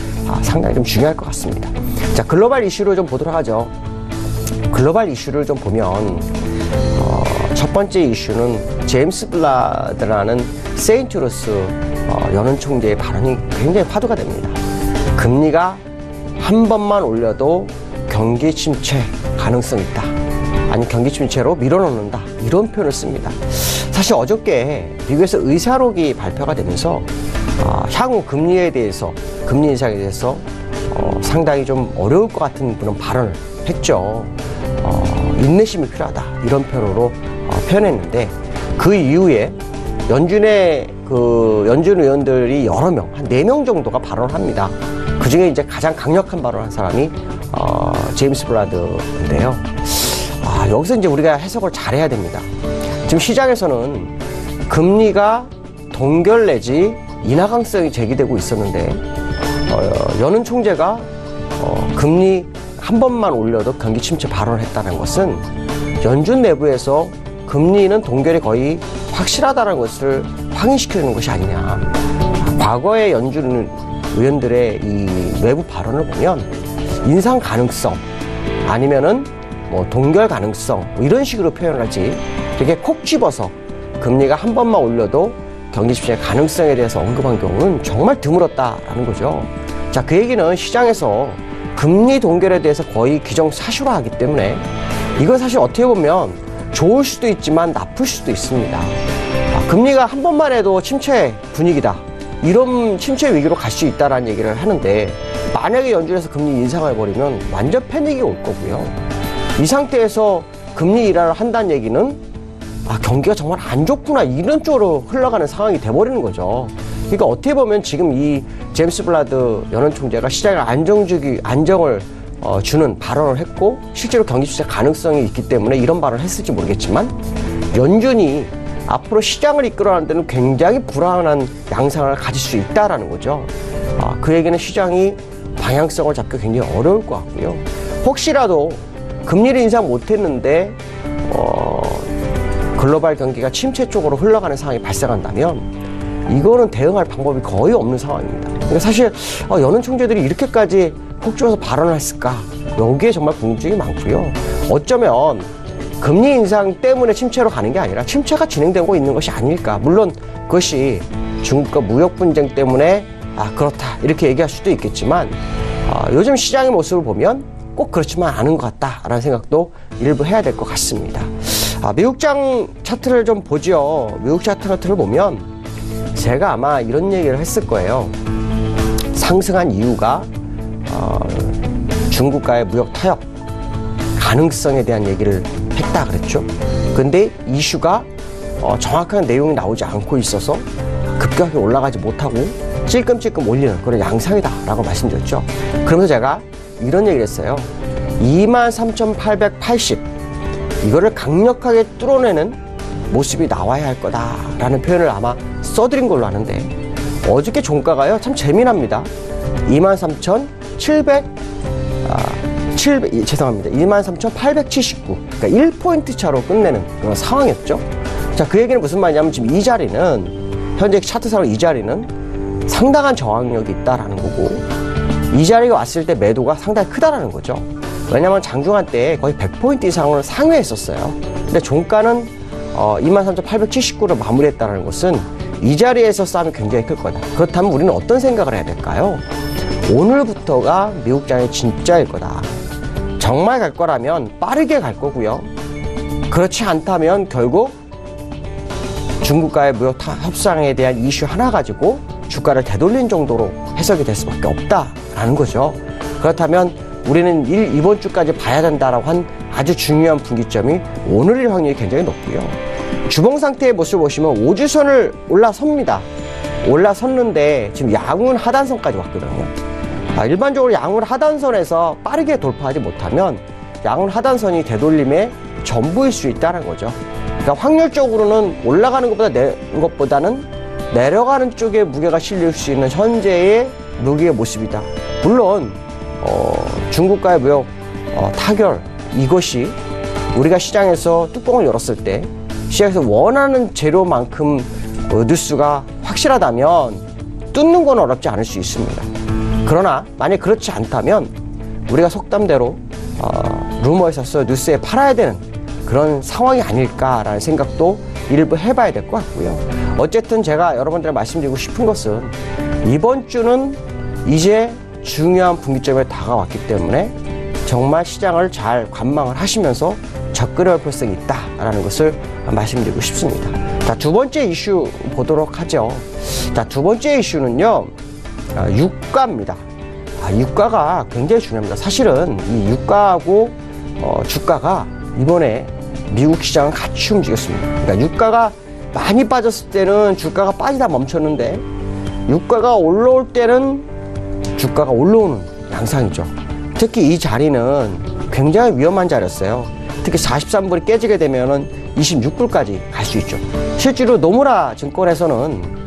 상당히 좀 중요할 것 같습니다. 자, 글로벌 이슈를 좀 보도록 하죠. 글로벌 이슈를 좀 보면 첫 번째 이슈는 제임스 블라드라는 세인트루스 연은 총재의 발언이 굉장히 화두가 됩니다. 금리가 한 번만 올려도 경기 침체 가능성이 있다. 아니 경기 침체로 밀어넣는다. 이런 표현을 씁니다. 사실 어저께 미국에서 의사록이 발표가 되면서 향후 금리에 대해서 금리 인상에 대해서 상당히 좀 어려울 것 같은 그런 발언을 했죠. 인내심이 필요하다 이런 표현으로 표현했는데 그 이후에 연준의 연준 의원들이 여러 명, 한 4명 정도가 발언을 합니다. 그 중에 이제 가장 강력한 발언을 한 사람이 제임스 블라드인데요. 여기서 이제 우리가 해석을 잘해야 됩니다. 지금 시장에서는 금리가 동결 내지 인하 가능성이 제기되고 있었는데 연은 총재가 금리 한 번만 올려도 경기 침체 발언을 했다는 것은 연준 내부에서 금리는 동결이 거의 확실하다는 것을 확인시키는 것이 아니냐. 과거의 연준 의원들의 이 외부 발언을 보면 인상 가능성 아니면은 뭐 동결 가능성 뭐 이런 식으로 표현을 하지 되게 콕 집어서 금리가 한 번만 올려도 경기 침체 가능성에 대해서 언급한 경우는 정말 드물었다라는 거죠. 자, 그 얘기는 시장에서 금리 동결에 대해서 거의 기정사실화하기 때문에 이건 사실 어떻게 보면 좋을 수도 있지만 나쁠 수도 있습니다. 금리가 한 번만 해도 침체 분위기다. 이런 침체 위기로 갈 수 있다라는 얘기를 하는데 만약에 연준에서 금리 인상을 해버리면 완전 패닉이 올 거고요. 이 상태에서 금리 인하를 한다는 얘기는 경기가 정말 안 좋구나 이런 쪽으로 흘러가는 상황이 돼버리는 거죠. 그러니까 어떻게 보면 지금 이 제임스 블라드 연은 총재가 시장에 안정을 주는 발언을 했고 실제로 경기 침체 가능성이 있기 때문에 이런 발언을 했을지 모르겠지만 연준이 앞으로 시장을 이끌어가는 데는 굉장히 불안한 양상을 가질 수 있다라는 거죠. 그 얘기는 시장이 방향성을 잡기 굉장히 어려울 것 같고요. 혹시라도 금리를 인상 못했는데 글로벌 경기가 침체 쪽으로 흘러가는 상황이 발생한다면 이거는 대응할 방법이 거의 없는 상황입니다. 그러니까 사실 연은 총재들이 이렇게까지 폭 주어서 발언을 했을까? 여기에 정말 궁금증이 많고요. 어쩌면 금리 인상 때문에 침체로 가는 게 아니라 침체가 진행되고 있는 것이 아닐까. 물론 그것이 중국과 무역 분쟁 때문에 그렇다 이렇게 얘기할 수도 있겠지만 요즘 시장의 모습을 보면 꼭 그렇지만 않은 것 같다라는 생각도 일부 해야 될 것 같습니다. 미국장 차트를 좀 보죠. 미국 차트를 보면 제가 아마 이런 얘기를 했을 거예요. 상승한 이유가 중국과의 무역 타협 가능성에 대한 얘기를 했다 그랬죠. 근데 이슈가 정확한 내용이 나오지 않고 있어서 급격하게 올라가지 못하고 찔끔찔끔 올리는 그런 양상이다 라고 말씀드렸죠. 그러면서 제가 이런 얘기를 했어요. 23,880 이거를 강력하게 뚫어내는 모습이 나와야 할 거다라는 표현을 아마 써드린 걸로 아는데 어저께 종가가요 참 재미납니다. 23,879 그러니까 1포인트 차로 끝내는 그런 상황이었죠. 자, 그 얘기는 무슨 말이냐면 지금 이 자리는 현재 차트상으로 이 자리는 상당한 저항력이 있다라는 거고 이 자리가 왔을 때 매도가 상당히 크다라는 거죠. 왜냐하면 장중한 때 거의 100포인트 이상을 상회했었어요. 근데 종가는 23,879를 마무리했다는 것은 이 자리에서 싸움이 굉장히 클 거다. 그렇다면 우리는 어떤 생각을 해야 될까요? 오늘부터가 미국장이 진짜일 거다. 정말 갈 거라면 빠르게 갈 거고요. 그렇지 않다면 결국 중국과의 무역 협상에 대한 이슈 하나 가지고 주가를 되돌린 정도로 해석이 될 수밖에 없다라는 거죠. 그렇다면 우리는 이번 주까지 봐야 된다라고 한 아주 중요한 분기점이 오늘일 확률이 굉장히 높고요. 주봉 상태의 모습을 보시면 5주선을 올라섭니다. 올라섰는데 지금 양운 하단선까지 왔거든요. 일반적으로 양운 하단선에서 빠르게 돌파하지 못하면 양운 하단선이 되돌림의 전부일 수 있다는 거죠. 그러니까 확률적으로는 올라가는 것보다는 내려가는 쪽에 무게가 실릴 수 있는 현재의 무게의 모습이다. 물론 중국과의 무역 타결 이것이 우리가 시장에서 뚜껑을 열었을 때 시장에서 원하는 재료만큼 뉴스가 확실하다면 뚫는 건 어렵지 않을 수 있습니다. 그러나 만약 그렇지 않다면 우리가 속담대로 루머에 있어서 뉴스에 팔아야 되는 그런 상황이 아닐까라는 생각도 일부 해봐야 될 것 같고요. 어쨌든 제가 여러분들에게 말씀드리고 싶은 것은 이번 주는 이제 중요한 분기점에 다가왔기 때문에 정말 시장을 잘 관망을 하시면서 접근할 필요성이 있다라는 것을 말씀드리고 싶습니다. 자, 두 번째 이슈 보도록 하죠. 자, 두 번째 이슈는요, 유가입니다. 유가가 굉장히 중요합니다. 사실은 이 유가하고 주가가 이번에 미국 시장은 같이 움직였습니다. 그러니까 유가가 많이 빠졌을 때는 주가가 빠지다 멈췄는데 유가가 올라올 때는 주가가 올라오는 양상이죠. 특히 이 자리는 굉장히 위험한 자리였어요. 특히 43불이 깨지게 되면은 26불까지 갈 수 있죠. 실제로 노무라 증권에서는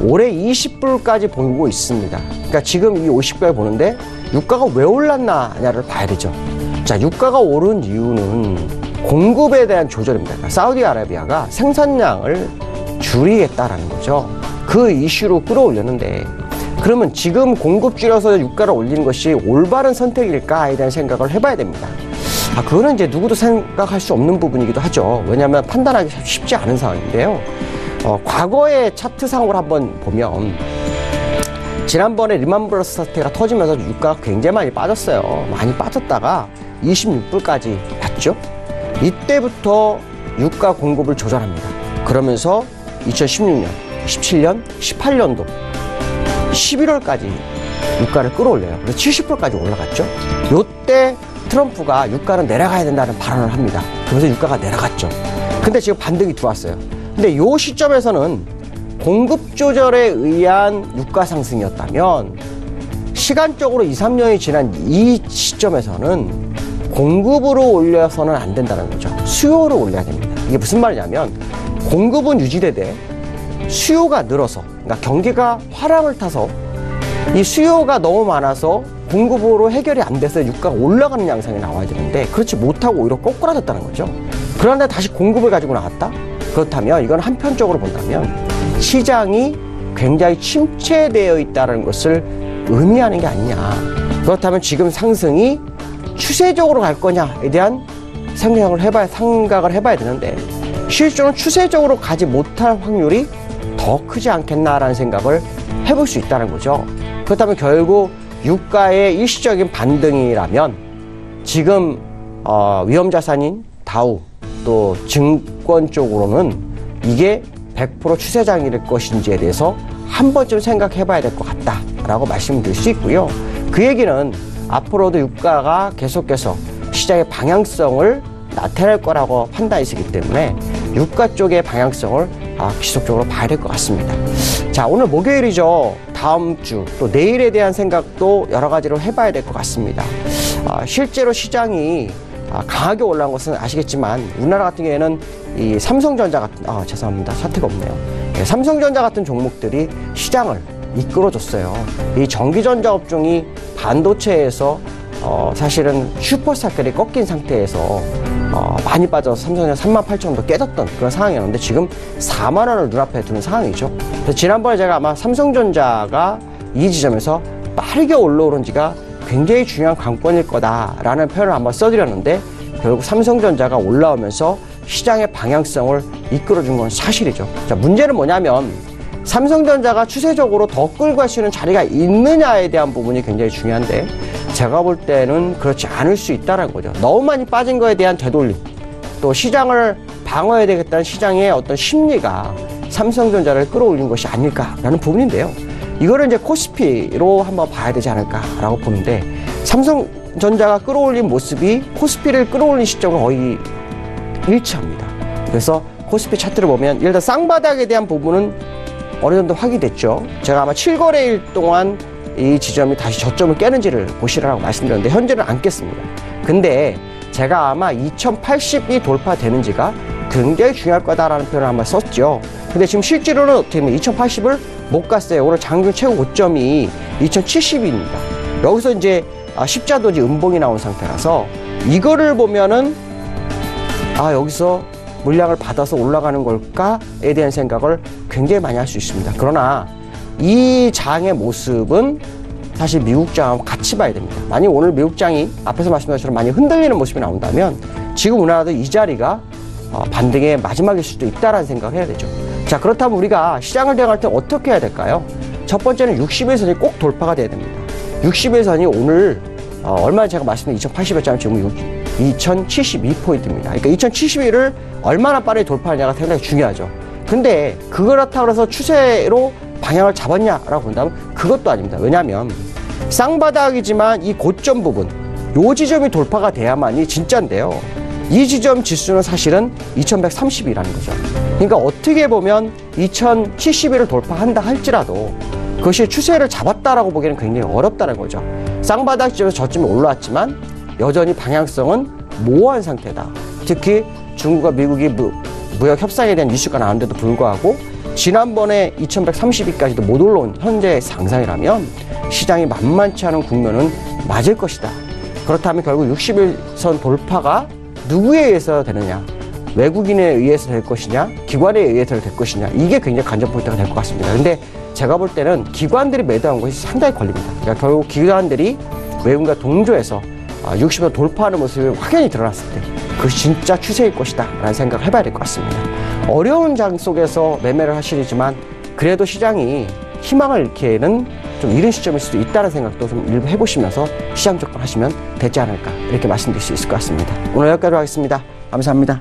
올해 20불까지 보고 있습니다. 그러니까 지금 이 50불을 보는데 유가가 왜 올랐나냐를 봐야 되죠. 자, 유가가 오른 이유는 공급에 대한 조절입니다. 그러니까 사우디아라비아가 생산량을 줄이겠다라는 거죠. 그 이슈로 끌어올렸는데 그러면 지금 공급 줄여서 유가를 올리는 것이 올바른 선택일까에 대한 생각을 해봐야 됩니다. 그거는 이제 누구도 생각할 수 없는 부분이기도 하죠. 왜냐하면 판단하기 쉽지 않은 상황인데요. 과거의 차트상으로 한번 보면 지난번에 리만브러스 사태가 터지면서 유가가 굉장히 많이 빠졌어요. 많이 빠졌다가 26불까지 갔죠. 이때부터 유가 공급을 조절합니다. 그러면서 2016년, 17년, 18년도 11월까지 유가를 끌어올려요. 그래서 70불까지 올라갔죠. 요때 트럼프가 유가는 내려가야 된다는 발언을 합니다. 그래서 유가가 내려갔죠. 근데 지금 반등이 들어왔어요. 근데 요 시점에서는 공급 조절에 의한 유가 상승이었다면 시간적으로 2, 3년이 지난 이 시점에서는 공급으로 올려서는 안 된다는 거죠. 수요로 올려야 됩니다. 이게 무슨 말이냐면 공급은 유지되되 수요가 늘어서, 그러니까 경기가 화랑을 타서 이 수요가 너무 많아서 공급으로 해결이 안 돼서 유가가 올라가는 양상이 나와야 되는데 그렇지 못하고 오히려 꼬꾸라졌다는 거죠. 그런데 다시 공급을 가지고 나왔다? 그렇다면 이건 한편적으로 본다면 시장이 굉장히 침체되어 있다는 것을 의미하는 게 아니냐. 그렇다면 지금 상승이 추세적으로 갈 거냐에 대한 생각을 해봐야 되는데 실제로는 추세적으로 가지 못할 확률이 더 크지 않겠나라는 생각을 해볼 수 있다는 거죠. 그렇다면 결국 유가의 일시적인 반등이라면 지금 위험자산인 다우 또 증권 쪽으로는 이게 100% 추세장일 것인지에 대해서 한 번쯤 생각해 봐야 될 것 같다라고 말씀드릴 수 있고요. 그 얘기는 앞으로도 유가가 계속해서 시장의 방향성을 나타낼 거라고 판단이시기 때문에 유가 쪽의 방향성을 지속적으로 봐야 될 것 같습니다. 자, 오늘 목요일이죠. 다음 주 또 내일에 대한 생각도 여러 가지로 해봐야 될 것 같습니다. 실제로 시장이 강하게 올라온 것은 아시겠지만 우리나라 같은 경우에는 이 삼성전자 같은 죄송합니다. 사태가 없네요. 네, 삼성전자 같은 종목들이 시장을 이끌어줬어요. 이 전기전자 업종이 반도체에서 사실은 슈퍼스타들이 꺾인 상태에서 많이 빠져서 삼성전자 38,000원도 깨졌던 그런 상황이었는데 지금 4만 원을 눈앞에 두는 상황이죠. 그래서 지난번에 제가 아마 삼성전자가 이 지점에서 빠르게 올라오는 지가 굉장히 중요한 관건일 거다라는 표현을 한번 써드렸는데 결국 삼성전자가 올라오면서 시장의 방향성을 이끌어준 건 사실이죠. 자, 문제는 뭐냐면 삼성전자가 추세적으로 더 끌고 갈 수 있는 자리가 있느냐에 대한 부분이 굉장히 중요한데 제가 볼 때는 그렇지 않을 수 있다는 거죠. 너무 많이 빠진 거에 대한 되돌림, 또 시장을 방어해야 되겠다는 시장의 어떤 심리가 삼성전자를 끌어올린 것이 아닐까라는 부분인데요. 이거를 이제 코스피로 한번 봐야 되지 않을까라고 보는데 삼성전자가 끌어올린 모습이 코스피를 끌어올린 시점은 거의 일치합니다. 그래서 코스피 차트를 보면 일단 쌍바닥에 대한 부분은 어느 정도 확인됐죠. 제가 아마 7거래일 동안 이 지점이 다시 저점을 깨는지를 보시라고 말씀드렸는데 현재는 안 깼습니다. 근데 제가 아마 2080이 돌파되는지가 굉장히 중요할 거다라는 표현을 한번 썼죠. 근데 지금 실제로는 어떻게 보면 2080을 못 갔어요. 오늘 장중 최고 고점이 2070입니다. 여기서 이제 십자도지 음봉이 나온 상태라서 이거를 보면은 여기서 물량을 받아서 올라가는 걸까에 대한 생각을 굉장히 많이 할 수 있습니다. 그러나 이 장의 모습은 사실 미국 장하고 같이 봐야 됩니다. 만약 오늘 미국 장이 앞에서 말씀드린 것처럼 많이 흔들리는 모습이 나온다면 지금 우리나라도 이 자리가 반등의 마지막일 수도 있다는 생각을 해야 되죠. 자, 그렇다면 우리가 시장을 대응할 때 어떻게 해야 될까요? 첫 번째는 60일선이 꼭 돌파가 돼야 됩니다. 60일선이 오늘 얼마 제가 말씀드린 2080였잖아요. 지금 2072포인트입니다. 그러니까 2071을 얼마나 빠르게 돌파하느냐가 상당히 중요하죠. 근데 그렇다고 해서 추세로 방향을 잡았냐라고 본다면 그것도 아닙니다. 왜냐하면 쌍바닥이지만 이 고점 부분, 요 지점이 돌파가 돼야만이 진짜인데요. 이 지점 지수는 사실은 2130이라는 거죠. 그러니까 어떻게 보면 2071을 돌파한다 할지라도 그것이 추세를 잡았다라고 보기에는 굉장히 어렵다는 거죠. 쌍바닥 지점에서 저점이 올라왔지만 여전히 방향성은 모호한 상태다. 특히 중국과 미국이 무역 협상에 대한 이슈가 나왔는데도 불구하고 지난번에 2130일까지도 못 올라온 현재 상상이라면 시장이 만만치 않은 국면은 맞을 것이다. 그렇다면 결국 60일선 돌파가 누구에 의해서 되느냐, 외국인에 의해서 될 것이냐, 기관에 의해서 될 것이냐, 이게 굉장히 관전 포인트가 될 것 같습니다. 근데 제가 볼 때는 기관들이 매도한 것이 상당히 걸립니다. 그러니까 결국 기관들이 외국인과 동조해서 60일 돌파하는 모습이 확연히 드러났을 때 그것이 진짜 추세일 것이다 라는 생각을 해봐야 될 것 같습니다. 어려운 장 속에서 매매를 하시지만 그래도 시장이 희망을 잃기에는 좀 이른 시점일 수도 있다는 생각도 좀 일부 해보시면서 시장 접근하시면 되지 않을까 이렇게 말씀드릴 수 있을 것 같습니다. 오늘 여기까지로 하겠습니다. 감사합니다.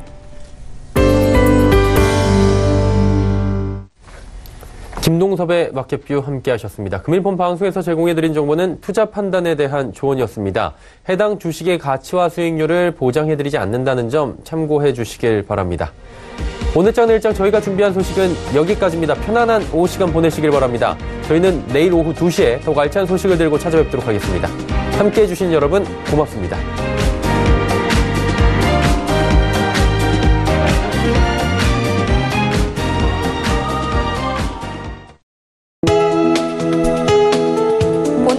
김동섭의 마켓뷰 함께 하셨습니다. 금일본 방송에서 제공해드린 정보는 투자 판단에 대한 조언이었습니다. 해당 주식의 가치와 수익률을 보장해드리지 않는다는 점 참고해 주시길 바랍니다. 오늘장 내일장 저희가 준비한 소식은 여기까지입니다. 편안한 오후 시간 보내시길 바랍니다. 저희는 내일 오후 2시에 더욱 알찬 소식을 들고 찾아뵙도록 하겠습니다. 함께해 주신 여러분 고맙습니다.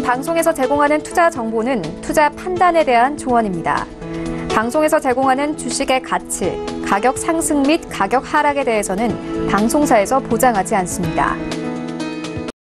방송에서 제공하는 투자 정보는 투자 판단에 대한 조언입니다. 방송에서 제공하는 주식의 가치, 가격 상승 및 가격 하락에 대해서는 방송사에서 보장하지 않습니다.